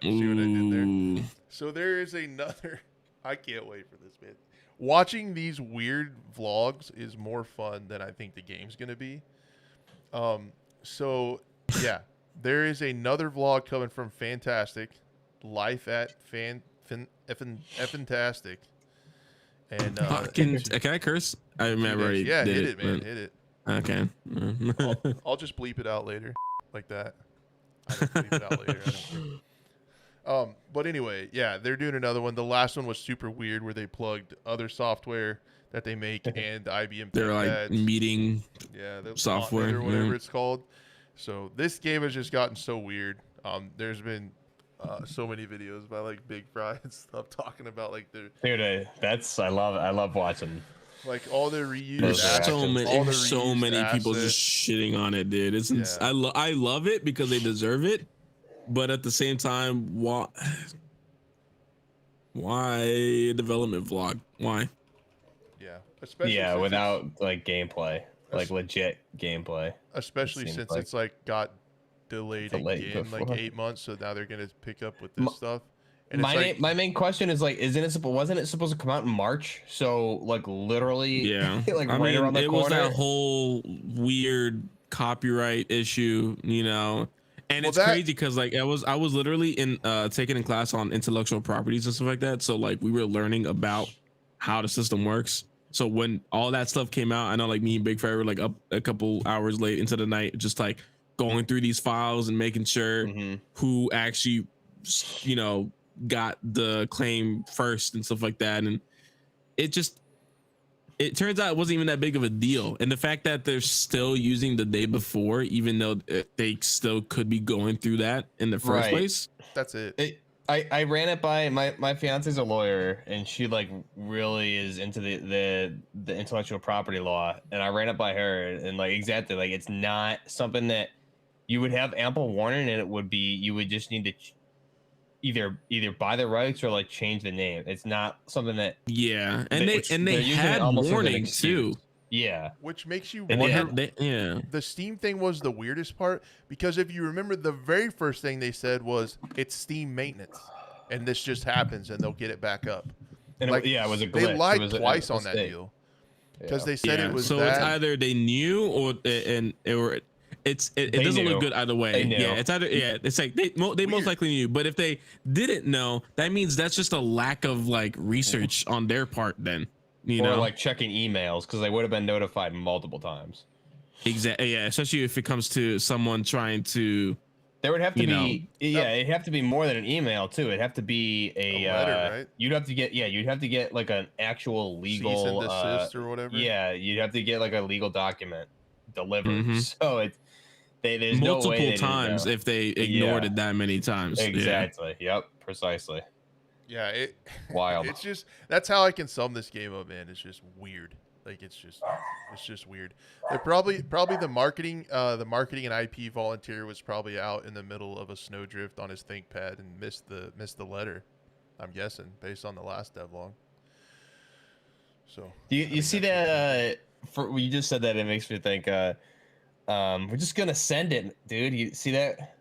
did there? So there is another. I can't wait for this, man. Watching these weird vlogs is more fun than I think the game's gonna be. So yeah, there is another vlog coming from Fantastic, Life at Fantastic. And can I curse? I remember. Yeah, hit it, man. Hit it. Okay. I'll just bleep it out later, like that. I just bleep it out later. But anyway, yeah, they're doing another one. The last one was super weird, where they plugged other software that they make and IBM. They're like meeting software or whatever it's called. So this game has just gotten so weird. There's been so many videos by like Big Fry and stuff talking about like their I love watching. Like all their reused There's so many people just shitting on it, dude. I love it because they deserve it, but at the same time, why a development vlog? Why? Yeah, especially without like gameplay, like legit gameplay. Especially since it's like got delayed again, like 8 months. So now they're gonna pick up with this stuff. And my main question is like, wasn't it supposed to come out in March? So like literally, like around the corner. It was that whole weird copyright issue, and it's crazy because like I was literally taking in class on intellectual properties and stuff like that. So like we were learning about how the system works. So when all that stuff came out, I know like me and Big Fire were like up a couple hours late into the night, just like going through these files and making sure who actually, got the claim first and stuff like that. And it just, it turns out it wasn't even that big of a deal. And the fact that they're still using the day before, even though they still could be going through that in the first place. That's it. I ran it by my fiance's a lawyer, and she like really is into the intellectual property law, and I ran it by her, and like exactly like it's not something that you would have ample warning, and it would be you would just need to either buy the rights or like change the name. It's not something that and they had warning too. Yeah, which makes you And wonder. The Steam thing was the weirdest part, because if you remember, the very first thing they said was it's Steam maintenance, and this just happens, and they'll get it back up. and Like, it was a glitch. they lied It was twice a on that mistake. deal, because they said it was so that. it's either they knew or it They doesn't knew. look good either way. They knew. Yeah, it's either it's like they most likely knew, but if they didn't know, that means that's just a lack of like research on their part. Then you or know, like checking emails because they would have been notified multiple times. exactly. Yeah, especially if it comes to someone trying to. There would have to You be it'd have to be more than an email too. It'd have to be a letter, right? You'd have to get like an actual legal cease and desist or whatever. Yeah, you'd have to get like a legal document delivered. Mhm. So there's no way Multiple they didn't times know. if they ignored Yeah. it that many times. Yeah. Exactly. Yep. Precisely. Yeah, Wild. It's just, that's how I can sum this game up, man. It's just weird. Like it's just weird. They're probably the marketing and IP volunteer was probably out in the middle of a snowdrift on his ThinkPad and missed the letter. I'm guessing based on the last devlog. So You see that? You just said that. It makes me think. We're just gonna send it, dude. You see that?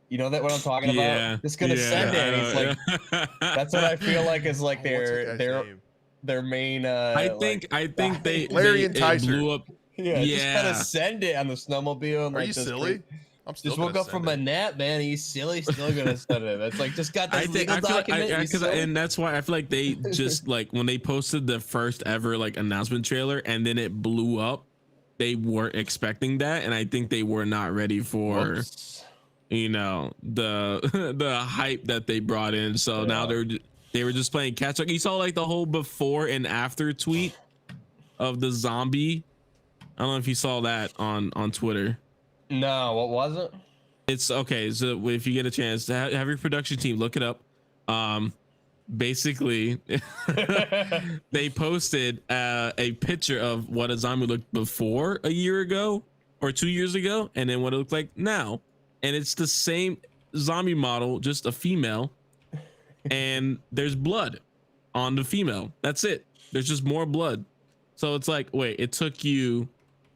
You know that what I'm talking about? Just gonna send it. And it's like that's what I feel like is like what's the guy's name? their main. I think they Larry they Enticer. blew up. just kind of send it on the snowmobile. And Are like, you just silly? I'm still Just woke up from a nap, man. Are you silly? Still gonna send it. It's like just got this legal document. And that's why I feel like they just like when they posted the first ever like announcement trailer and then it blew up, they weren't expecting that, and I think they were not ready for you know the hype that they brought in. So now they were just playing catch up. You saw like the whole before and after tweet of the zombie. I don't know if you saw that on Twitter. No, what was it? It's okay. So if you get a chance to have your production team look it up. Basically, they posted a picture of what a zombie looked before a year ago or 2 years ago, and then what it looked like now. And it's the same zombie model, just a female, and there's blood on the female. That's it. There's just more blood. So it's like, wait, it took you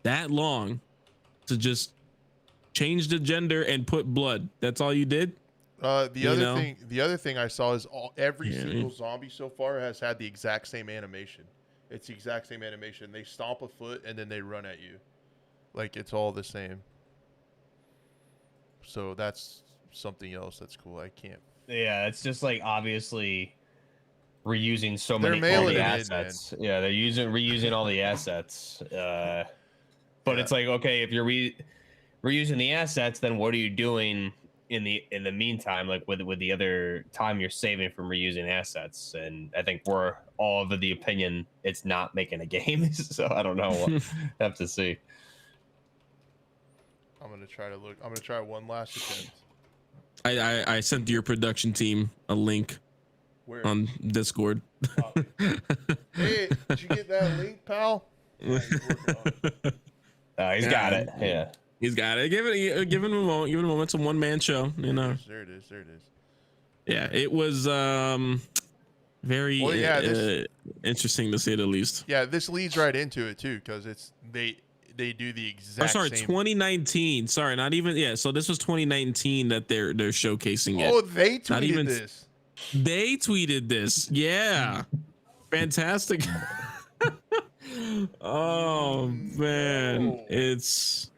that long to just change the gender and put blood. That's all you did? The other thing I saw is every single zombie so far has had the exact same animation. It's the exact same animation. They stomp a foot and then they run at you. Like it's all the same. So that's something else that's cool. I can't. Yeah, it's just like obviously reusing so many mailing it in, assets. Yeah, they're reusing all the assets. But it's like, okay, if you're reusing the assets, then what are you doing in the meantime, like with the other time you're saving from reusing assets? And I think we're all of the opinion it's not making a game. So I don't know. We'll have to see. I'm gonna try one last attempt. I sent your production team a link. Where? On Discord. Hey, did you get that link, pal? He's got it. Yeah. He's got it. Give him a moment. Give it a moment. It's a one-man show, you know. There it is. Yeah, it was very interesting to say the least. Yeah, this leads right into it too, because it's they do the exact. Oh, sorry, same. 2019. Sorry, not even. Yeah, so this was 2019 that they're showcasing it. Oh, they tweeted not even, this. They tweeted this. Yeah, fantastic. Oh man, it's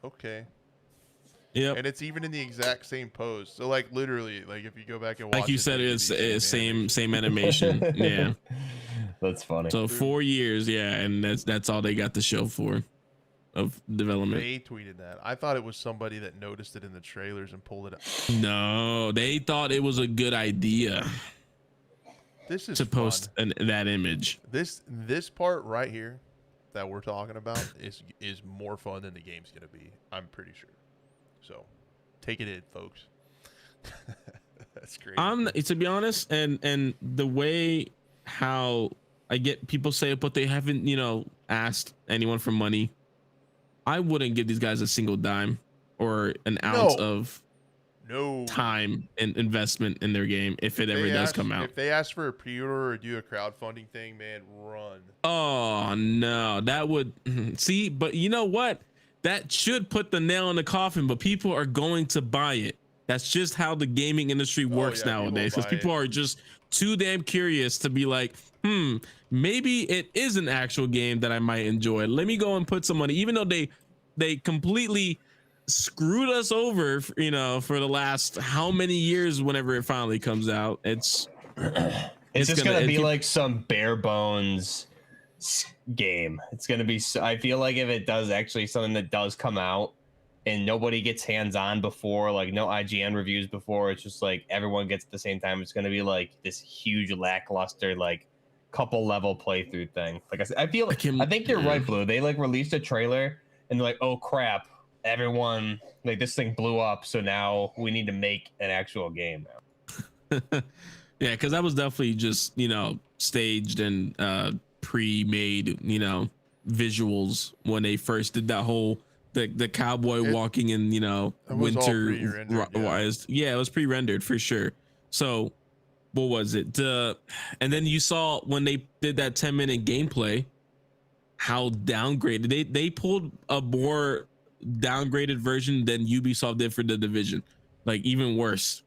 okay. Yep. And it's even in the exact same pose. So like literally, like if you go back and watch, like you said, it's same animation. Yeah, that's funny. So 4 years, yeah, and that's all they got to show for of development. They tweeted that. I thought it was somebody that noticed it in the trailers and pulled it out. No, they thought it was a good idea. This is to post that image. This part right here that we're talking about is more fun than the game's gonna be. I'm pretty sure. So, take it in, folks. That's great. To be honest, and the way how I get people say it, but they haven't, asked anyone for money. I wouldn't give these guys a single dime or an ounce of time and investment in their game if it ever does come out. If they ask for a pre-order or do a crowdfunding thing, man, run. Oh no, that would see, but you know what? That should put the nail in the coffin, but people are going to buy it. That's just how the gaming industry works nowadays, because people are just too damn curious to be like, maybe it is an actual game that I might enjoy. Let me go and put some money, even though they completely screwed us over, for the last how many years. Whenever it finally comes out, it's just gonna be like some bare bones game. It's gonna be. I feel like if it does actually something that does come out and nobody gets hands-on before, like no IGN reviews before, it's just like everyone gets at the same time, it's going to be like this huge lackluster, like couple level playthrough thing. Like I said, I think you're right, Blue. They like released a trailer and they're like, oh crap, everyone, like this thing blew up, so now we need to make an actual game now. Yeah, because that was definitely just, staged and pre-made, visuals when they first did that whole the cowboy walking in, winter. Yeah, it was pre-rendered for sure. So what was it? And then you saw when they did that 10-minute gameplay, how downgraded they pulled a more downgraded version than Ubisoft did for The Division, like even worse.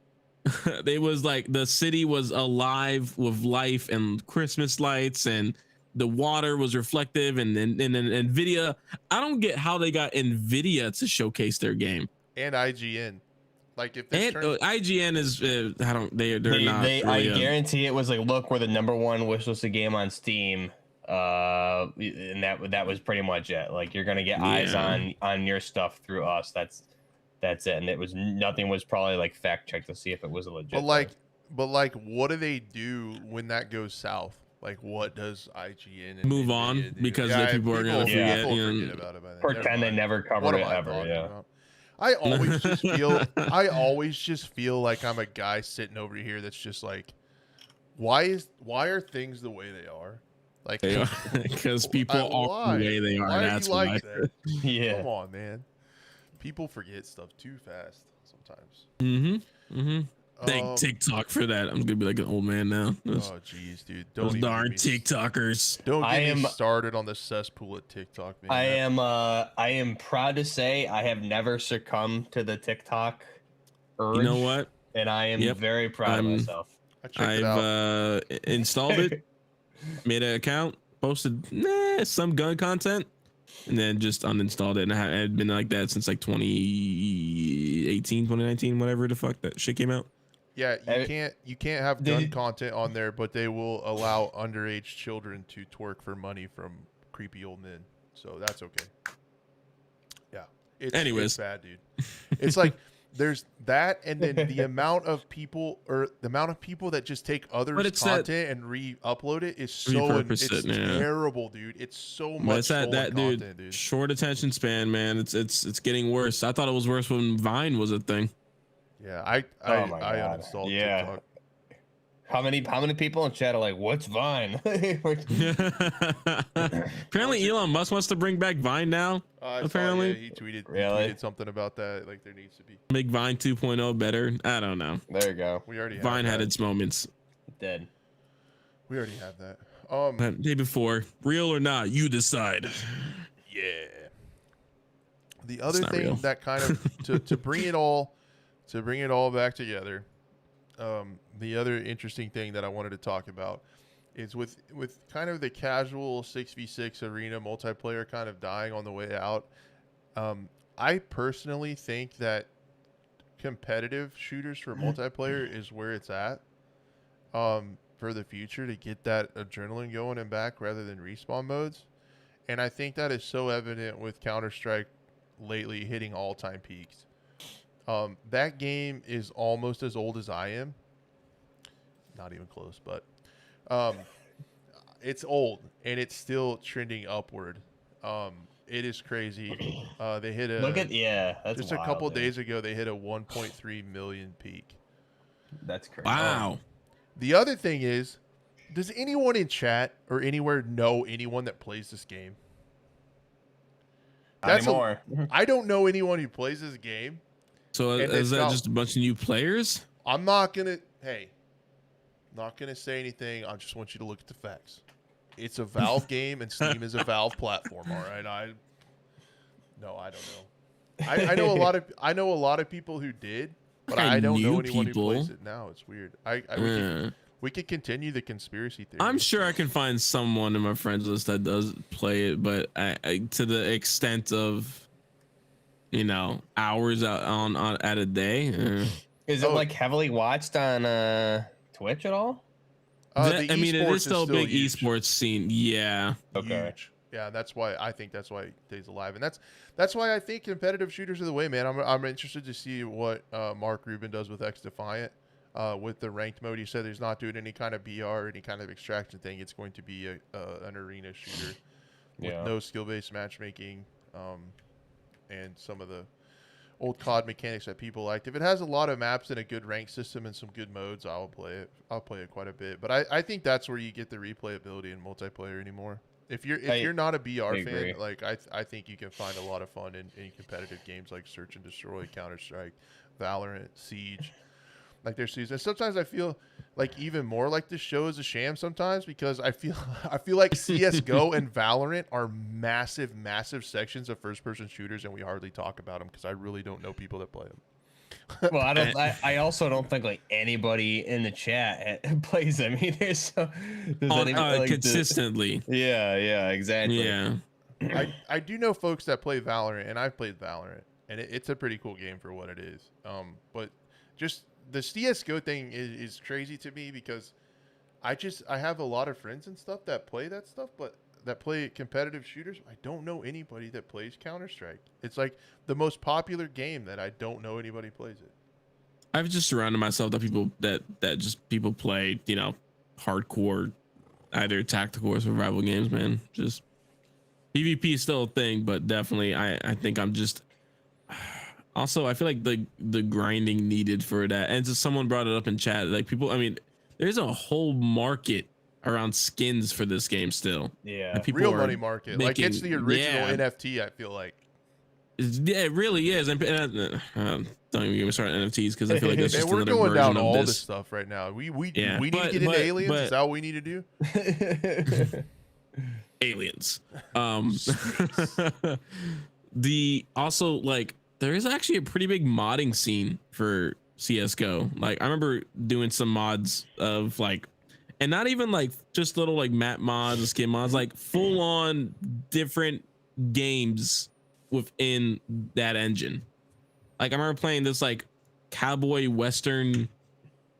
They was like the city was alive with life and Christmas lights, and the water was reflective, and Nvidia. I don't get how they got Nvidia to showcase their game, and IGN. Like if this IGN is they're not. I guarantee it was like, look, we're the #1 wishlisted game on Steam, and that was pretty much it. Like you're gonna get eyes on your stuff through us. That's it. And it was nothing was probably like fact checked to see if it was a legit. But like, what do they do when that goes south? Like, what does IGN move on because the people are gonna forget about it by then. Pretend they never covered it ever. Yeah. About? I always just feel like I'm a guy sitting over here that's just like, why are things the way they are? Like, because people are the way they are. Why that's are you like that? Yeah. Come on, man. People forget stuff too fast sometimes. Thank TikTok for that. I'm gonna be like an old man now. Oh jeez, dude. Those darn TikTokers. Don't get me started on the cesspool at TikTok, man. I am proud to say I have never succumbed to the TikTok urge. You know what? And I am very proud of myself. I've installed it, made an account, posted some gun content, and then just uninstalled it. And I had been like that since like 2018, 2019, whatever the fuck that shit came out. Yeah, you can't have gun content on there, but they will allow underage children to twerk for money from creepy old men. So that's okay. Yeah. It's bad, dude. It's like there's that, and then the amount of people that just take others' content and re-upload it is terrible, dude. It's so much content, dude. Short attention span, man. It's getting worse. I thought it was worse when Vine was a thing. Yeah, I uninstalled TikTok. How many people in chat are like, what's Vine? Apparently Elon Musk wants to bring back Vine now. Apparently he tweeted something about that. Like there needs to be make Vine 2.0 better. I don't know. There you go. We already Vine had its moments. Dead. We already have that. Day before, real or not, you decide. Yeah. The other thing that kind of to bring it all back together. The other interesting thing that I wanted to talk about is with kind of the casual 6v6 arena multiplayer kind of dying on the way out. I personally think that competitive shooters for multiplayer is where it's at for the future, to get that adrenaline going and back rather than respawn modes. And I think that is so evident with Counter-Strike lately hitting all-time peaks. That game is almost as old as I am. Not even close, but It's old and it's still trending upward. It is crazy. They hit that's just wild, a couple dude. days ago. They hit a 1.3 million peak. That's crazy. Wow. The other thing is, does anyone in chat or anywhere know anyone that plays this game? Not anymore. I don't know anyone who plays this game. So is that just a bunch of new players? I'm not gonna. Hey, not gonna say anything. I just want you to look at the facts. It's a Valve game, and Steam is a Valve platform. All right, I don't know. I know a lot of people who did, but I don't know anyone who plays it now. It's weird. We could continue the conspiracy theory. I'm sure I can find someone in my friends list that does play it, but I to the extent of, hours on at a day. Is it like heavily watched on Twitch at all? I mean, it is still a big esports scene. Yeah. Okay. Huge. Yeah, that's why it stays alive, and that's why I think competitive shooters are the way, man. I'm interested to see what Mark Rubin does with X Defiant. With the ranked mode, he said he's not doing any kind of BR or any kind of extraction thing. It's going to be an arena shooter with no skill-based matchmaking and some of the old COD mechanics that people liked. If it has a lot of maps and a good rank system and some good modes, I'll play it. I'll play it quite a bit. But I think that's where you get the replayability in multiplayer anymore. If you're not a BR fan, like I think you can find a lot of fun in competitive games like Search and Destroy, Counter-Strike, Valorant, Siege. Like their season. Sometimes I feel like even more like this show is a sham sometimes, because I feel like CS:GO and Valorant are massive sections of first-person shooters, and we hardly talk about them because I really don't know people that play them. Well, I also don't think like anybody in the chat plays them either. So consistently. Yeah, exactly. Yeah. I do know folks that play Valorant, and I've played Valorant, and it's a pretty cool game for what it is. But just the CS:GO thing is crazy to me, because I have a lot of friends and stuff that play that stuff, but that play competitive shooters. I don't know anybody that plays Counter-Strike. It's like the most popular game that I don't know anybody plays it. I've just surrounded myself with people that people play, hardcore, either tactical or survival games, man. Just PvP is still a thing, but definitely I think I'm just also, I feel like the grinding needed for that. And just someone brought it up in chat, like people, I mean, there's a whole market around skins for this game still. Yeah. Like real money market. Like it's the original NFT, I feel like. Yeah, it really is. And don't even get me started on NFTs, because I feel like that's just we're another going down version all of this stuff right now. We need to get into aliens. Is that what we need to do? Aliens. The also, like, there is actually a pretty big modding scene for CS:GO. Like I remember doing some mods of like, and not even like just little like map mods and skin mods, like full on different games within that engine. Like I remember playing this like cowboy western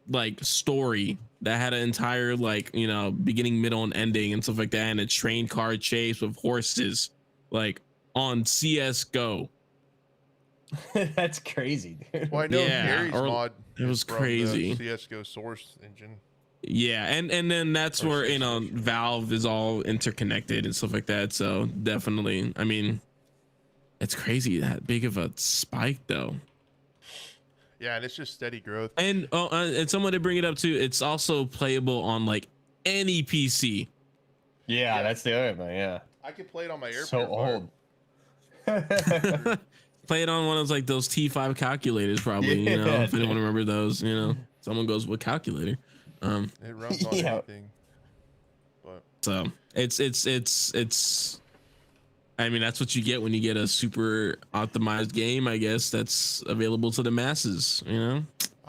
like story that had an entire like, beginning, middle, and ending and stuff like that, and a train car chase with horses, like on CS:GO. That's crazy, dude. Well, I know Gary's mod. It was crazy. CS:GO source engine. Yeah, and then that's where Valve is all interconnected and stuff like that. So definitely, I mean, it's crazy that big of a spike though. Yeah, and it's just steady growth. And and someone did bring it up too. It's also playable on like any PC. Yeah, that's the other thing. Yeah, I could play it on my AirPods. So old. Play it on one of those T5 calculators, probably. If anyone remember those, someone goes with calculator. It runs on anything. But so it's. I mean, that's what you get when you get a super optimized game, I guess, that's available to the masses. I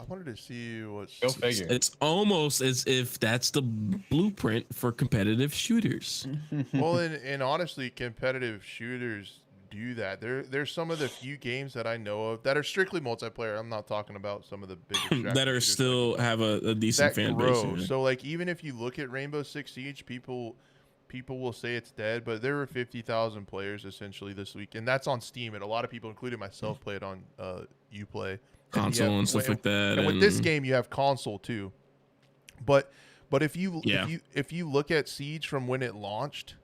wanted to see what's. Go figure. It's almost as if that's the blueprint for competitive shooters. Well, and honestly, competitive shooters do that. There's some of the few games that I know of that are strictly multiplayer. I'm not talking about some of the bigger that are still have a decent fan base. So like even if you look at Rainbow Six Siege, people will say it's dead, but there were 50,000 players essentially this week, and that's on Steam. And a lot of people, including myself, play it on Uplay console and stuff like that. And with this game, you have console too. But But if you look at Siege from when it launched,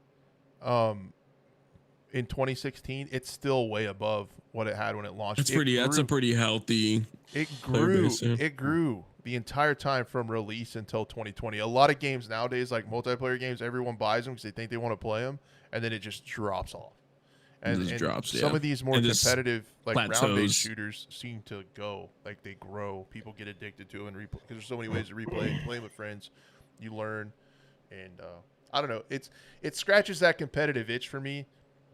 in 2016, it's still way above what it had when it launched. That's a pretty healthy. It grew. Base, yeah. It grew the entire time from release until 2020. A lot of games nowadays, like multiplayer games, everyone buys them because they think they want to play them, and then it just drops off. And some of these more competitive, like round-based shooters, seem to go like they grow. People get addicted to them and replay because there's so many ways to replay. Playing with friends, you learn, and I don't know. It scratches that competitive itch for me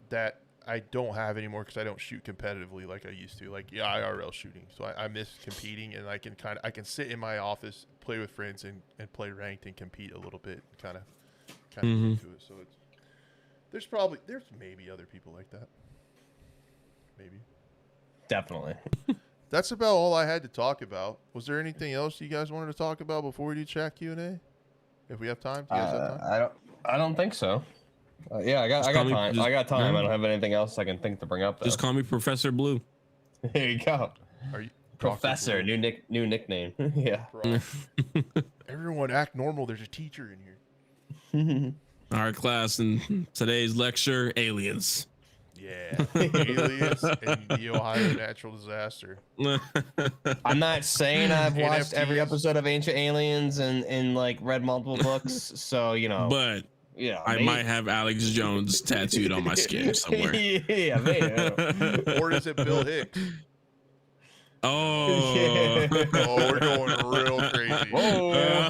that I don't have anymore because I don't shoot competitively like I used to, like IRL shooting. So I miss competing, and I can sit in my office, play with friends, and play ranked and compete a little bit, kind of into it. So there's maybe other people like that, maybe. Definitely. That's about all I had to talk about. Was there anything else you guys wanted to talk about before we do chat Q&A? If we have time, do you guys have time? I don't think so. Yeah, I got time. I got time. I don't have anything else I can think to bring up, though. Just call me Professor Blue. There you go. Are you Professor? New nickname. Yeah. Everyone act normal. There's a teacher in here. Our class in today's lecture: aliens. Yeah, aliens and the Ohio natural disaster. I'm not saying I've watched NFTs. every episode of Ancient Aliens and like read multiple books, so But yeah, I might have Alex Jones tattooed on my skin somewhere. Yeah, maybe. Or is it Bill Hicks? Oh, Yeah. Oh, we're going real crazy. Whoa.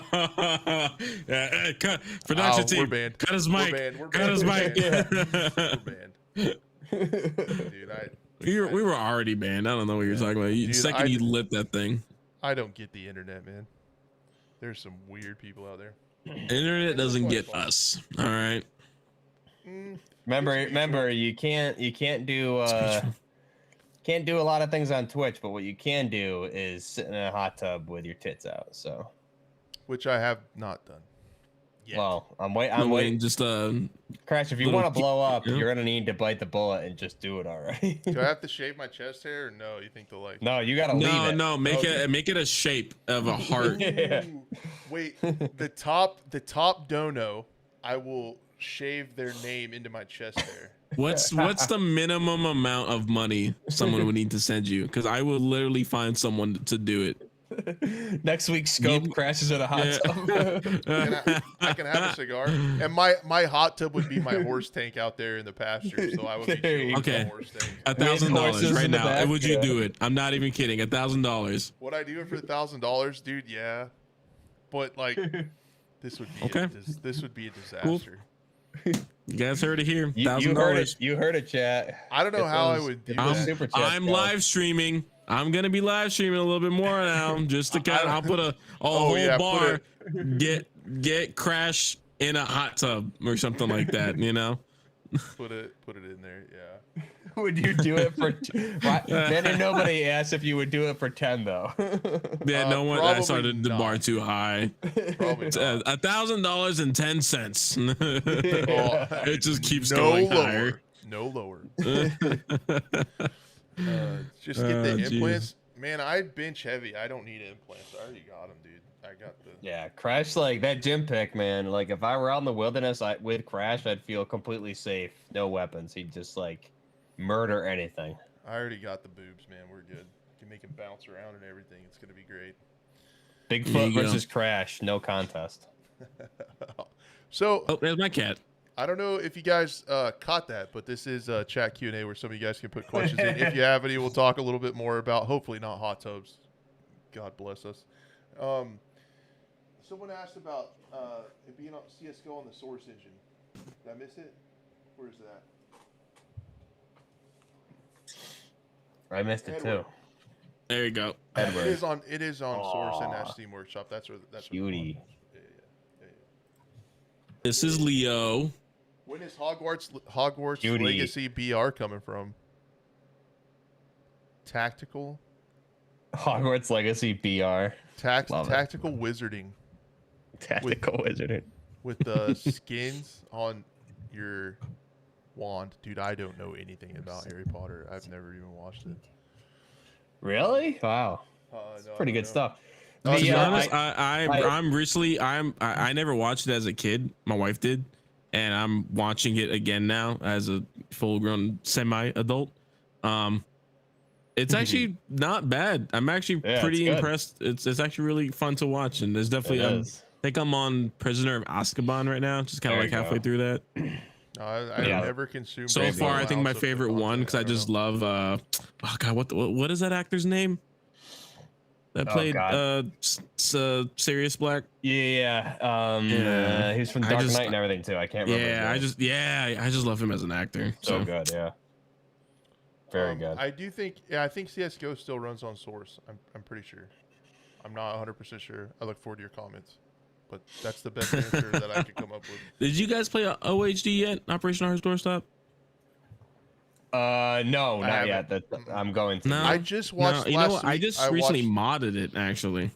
Cut production team. We're banned. Cut his mic. We're Cut his mic. We're banned. Dude, we were already banned. I don't know what you're talking about. Dude, you lit that thing. I don't get the internet, man. There's some weird people out there. Internet doesn't get us. All right. Remember, you can't do can't do a lot of things on Twitch, but what you can do is sit in a hot tub with your tits out. So, which I have not done. Yet. Well, I'm waiting. Just Crash. If you want to blow up, you're gonna need to bite the bullet and just do it already. Do I have to shave my chest hair? Or no, you think they'll like? No, you gotta leave it. No, make it a shape of a heart. Yeah. Wait, the top dono, I will shave their name into my chest hair. What's the minimum amount of money someone would need to send you? Because I will literally find someone to do it. Next week, Scope crashes in a hot tub. I can have a cigar, and my hot tub would be my horse tank out there in the pasture. So I would be chilling okay. the horse tank. $1,000 right now. back, Would you do it? I'm not even kidding. $1,000. Would I do it for $1,000, dude? Yeah, but like this would be this would be a disaster. Cool. You guys heard it here. $1,000. You heard it, chat. I don't know how I would do that. I'm live streaming. I'm gonna be live streaming a little bit more now, just to kind of. I'll put a whole bar. Get Crash in a hot tub or something like that. You know. Put it in there. Yeah. Would you do it for? Then nobody asked if you would do it for 10 though. Yeah, no one. I started the bar too high. Probably not. $1,010. It just keeps going higher. No lower. Just get the implants. Man, I bench heavy. I don't need implants. I already got them, dude. I got the. Yeah, Crash, like that gym pick, man. Like if I were out in the wilderness with Crash, I'd feel completely safe. No weapons. He'd just like murder anything. I already got the boobs, man. We're good. Can make him bounce around and everything. It's gonna be great. Bigfoot versus Crash, no contest. So, there's my cat. I don't know if you guys caught that, but this is chat Q&A where some of you guys can put questions in. If you have any, we'll talk a little bit more about, hopefully not hot tubs. God bless us. Someone asked about it being on CSGO on the Source engine. Did I miss it? Where is that? I missed it too. There you go. It is on Source and at Steam Workshop. That's Cutie. Yeah. This is Leo. When is Hogwarts Cutie. Legacy BR coming from? Tactical? Hogwarts Legacy BR. Tactical wizarding. Tactical wizarding. With the skins on your wand. Dude, I don't know anything about Harry Potter. I've never even watched it. Really? Wow. No, Pretty good stuff. Oh, To be yeah, honest, I never watched it as a kid. My wife did, and I'm watching it again now as a full-grown semi-adult. It's actually not bad. I'm actually pretty impressed. It's actually really fun to watch, and there's definitely I think I'm on Prisoner of Azkaban right now, just kind of like halfway through that. No, I never consumed. So far, I think my favorite one because I just love. Oh God, what is that actor's name? That played Sirius Black. Yeah. He's from Dark Knight and everything too. I can't remember. I just love him as an actor. So good, yeah. Very good. I do think, I think CS:GO still runs on Source. I'm pretty sure. I'm not 100% sure. I look forward to your comments, but that's the best answer that I could come up with. Did you guys play OHD yet? Operation Hardest Doorstop? No, not yet. I'm going to. No, I just watched. You know what? I just recently modded it. Actually,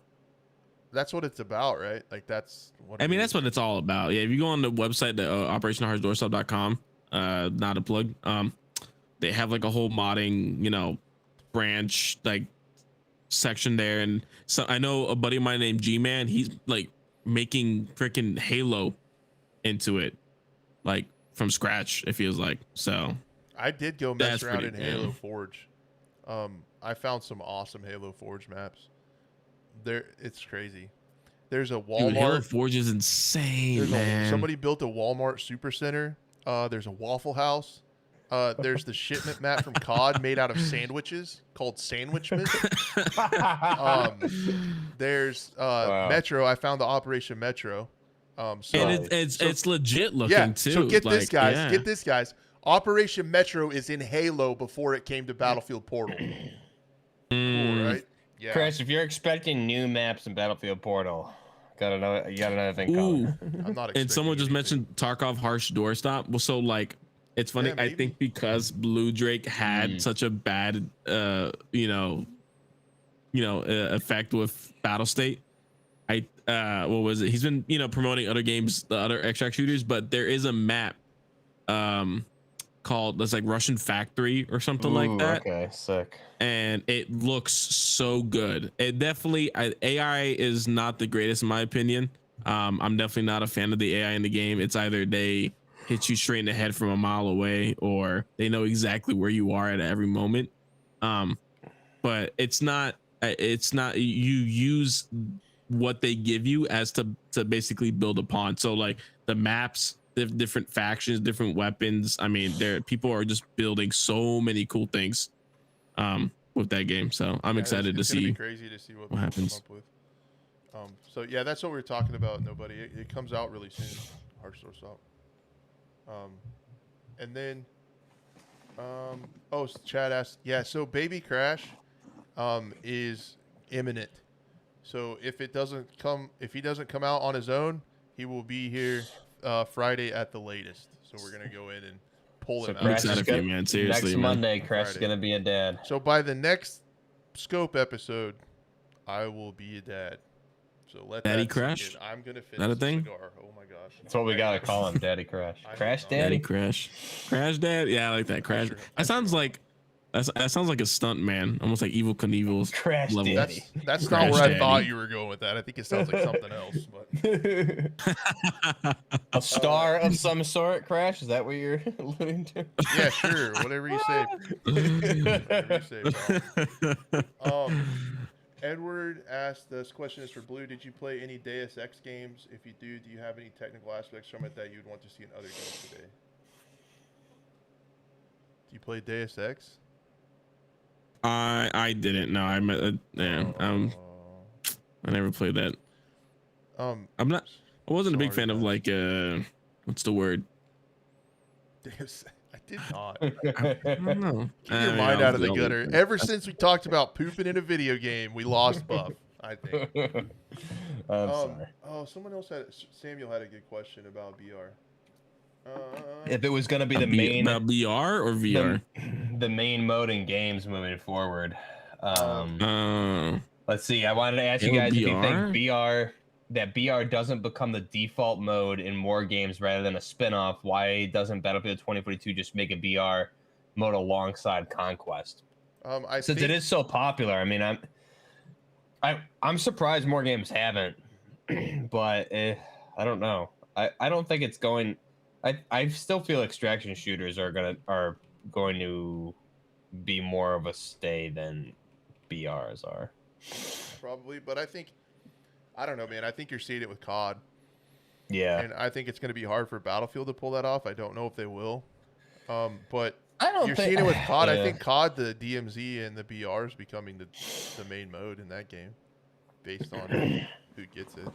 that's what it's about, right? Like that's what. I mean, that's what it's all about. Yeah, if you go on the website, the OperationHardestDoorstop.com, not a plug. They have like a whole modding, branch like section there, and so I know a buddy of mine named G-Man. He's like making freaking Halo into it, like from scratch. It feels like so. I did go mess around in Halo Forge. I found some awesome Halo Forge maps. It's crazy. There's a Walmart. Dude, Halo Forge is insane, man. Somebody built a Walmart Supercenter. There's a Waffle House. There's the shipment map from COD made out of sandwiches called Sandwichmas. There's Metro. I found the Operation Metro. And it's legit looking too. So get this, guys. Get this, guys. Operation Metro is in Halo before it came to Battlefield Portal. Cool, right? Yeah. Chris, if you're expecting new maps in Battlefield Portal, you got another thing coming. I'm not. And someone just mentioned Tarkov Harsh Doorstop. Well, so like, it's funny. I think because Blue Drake had such a bad, effect with Battle State. What was it? He's been promoting other games, the other extract shooters, but there is a map, called that's like Russian Factory or something like that. Okay, sick. And it looks so good. It definitely AI is not the greatest in my opinion. I'm definitely not a fan of the AI in the game. It's either they hit you straight in the head from a mile away, or they know exactly where you are at every moment. But it's not. You use what they give you as to basically build upon. So like the maps, the different factions, different weapons. I mean, people are just building so many cool things with that game. So I'm excited to see. It's gonna be crazy to see what happens. Come up with. So yeah, that's what we were talking about. Nobody. It comes out really soon. Hard source up. And then, Chad asked, yeah. So Baby Crash, is imminent. So if he doesn't come out on his own, he will be here Friday at the latest. So we're gonna go in and pull him out. Man, seriously, next Monday, Crash is gonna be a dad. So by the next Scope episode, I will be a dad. So let Daddy Crash. I'm gonna finish that a thing? Cigar. Oh my gosh. That's what we gotta call him, Daddy Crash. Crash Daddy. Crash Dad. Yeah, I like that. Crash. That sounds like a stunt man, almost like Evil Knievel's Crash level. Daddy. That's not where I thought you were going with that. I think it sounds like something else. But a star of some sort, Crash. Is that what you're alluding to? Yeah, sure. Whatever you say. Whatever you say, bro. Edward asked, this question is for Blue. Did you play any Deus Ex games? If you do you have any technical aspects from it that you'd want to see in other games today? Do you play Deus Ex? I didn't. No, I never played that. I wasn't a big fan of like what's the word? Deus. I did not. I don't know. Keep your mind out of the gutter. Ever since we talked about pooping in a video game, we lost Buff, I think. I'm sorry. Oh, Samuel had a good question about BR. If it was going to be the main about BR or VR, the main mode in games moving forward. Let's see. I wanted to ask you guys if you think BR doesn't become the default mode in more games rather than a spin-off. Why doesn't Battlefield 2042 just make a BR mode alongside Conquest? Since it is so popular, I mean, I I'm surprised more games haven't, but I don't know. I don't think it's going. I still feel extraction shooters are going to be more of a stay than BRs are. Probably, but I don't know, man. I think you're seeing it with COD. Yeah. And I think it's going to be hard for Battlefield to pull that off. I don't know if they will. But I don't you're think, seeing it with COD. yeah. I think COD, the DMZ and the BR is becoming the main mode in that game, based on who gets it.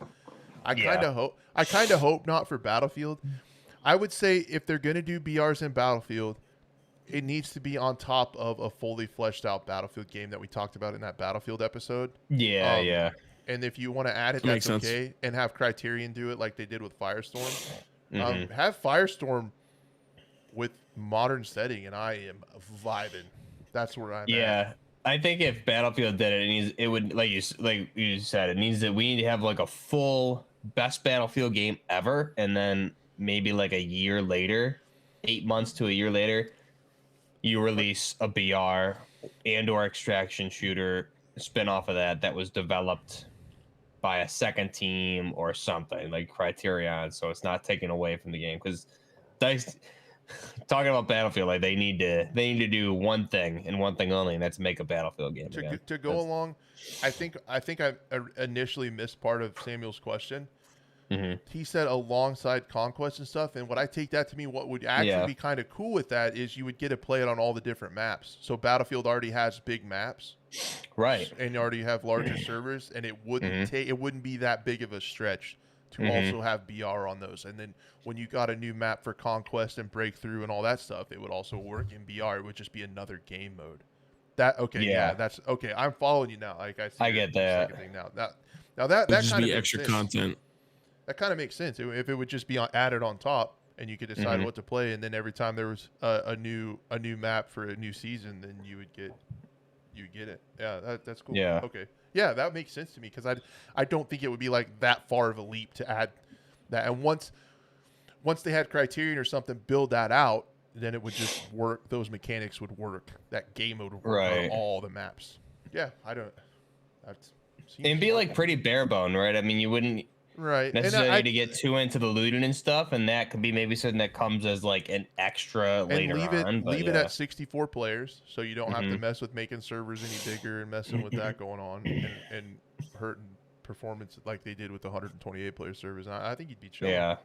I kind of hope not for Battlefield. I would say if they're going to do BRs in Battlefield, it needs to be on top of a fully fleshed out Battlefield game that we talked about in that Battlefield episode. Yeah, yeah. And if you want to add it, that's okay. And have Criterion do it like they did with Firestorm. Have Firestorm with modern setting, and I am vibing. That's where I'm at. Yeah, I think if Battlefield did it, it would like you said, it needs that we need to have like a full best Battlefield game ever, and then maybe like a year later, 8 months to a year later, you release a BR and/or extraction shooter spin off of that was developed by a second team or something like Criterion, so it's not taken away from the game. Because Dice, talking about Battlefield, like they need to do one thing and one thing only, and that's make a Battlefield game to go along. I think I initially missed part of Samuel's question. He said alongside Conquest and stuff, and what I take that to mean, what would actually be kind of cool with that is you would get to play it on all the different maps. So Battlefield already has big maps, right? And you already have larger servers, and it wouldn't be that big of a stretch to also have BR on those. And then when you got a new map for Conquest and Breakthrough and all that stuff, it would also work in BR. It would just be another game mode. That's okay. I'm following you now. Like I get that thing now. That kind of extra content. That kind of makes sense. If it would just be added on top, and you could decide what to play, and then every time there was a new map for a new season, then you would get it. Yeah, that's cool. Yeah. Okay. Yeah, that makes sense to me because I don't think it would be like that far of a leap to add that. And once they had Criterion or something build that out, then it would just work. Those mechanics would work. That game mode would work on all the maps. Yeah, I don't. It'd be like pretty bare bone, right? I mean, you wouldn't necessarily to get too into the looting and stuff, and that could be maybe something that comes as like an extra later on. Leave it at 64 players, so you don't have to mess with making servers any bigger and messing with that going on and hurting performance like they did with the 128 player servers. And I think you'd be chill. Yeah.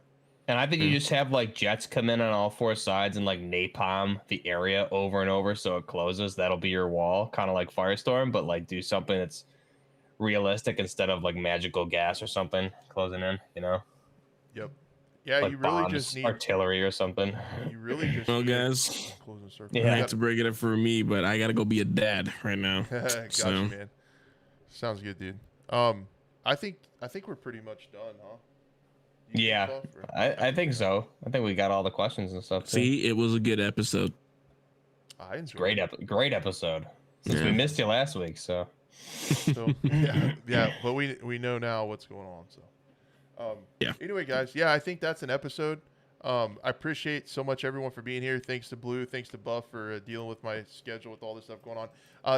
And I think you just have like jets come in on all four sides and like napalm the area over and over so it closes. That'll be your wall, kind of like Firestorm, but like do something that's realistic instead of like magical gas or something closing in, you know? Yep. Yeah, like you really bombs, just need artillery or something. You really just well, guys. I have to break it up for me, but I gotta go be a dad right now. Gotcha, man. Sounds good, dude. I think we're pretty much done, huh? Yeah, I think so. I think we got all the questions and stuff. See, it was a good episode. I enjoyed it. Great episode. Since we missed you last week, so yeah, but we know now what's going on. So, Anyway, guys, I think that's an episode. I appreciate so much everyone for being here. Thanks to Blue, thanks to Buff for dealing with my schedule with all this stuff going on.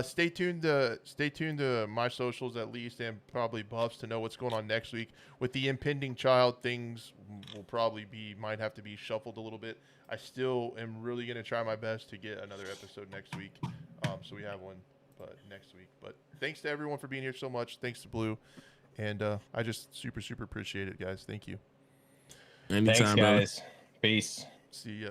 Stay tuned to my socials at least, and probably Buff's to know what's going on next week with the impending child. Things will probably might have to be shuffled a little bit. I still am really gonna try my best to get another episode next week, so we have one next week. But thanks to everyone for being here so much. Thanks to Blue, and I just super appreciate it, guys. Thank you. Anytime, thanks, guys. Peace. See ya.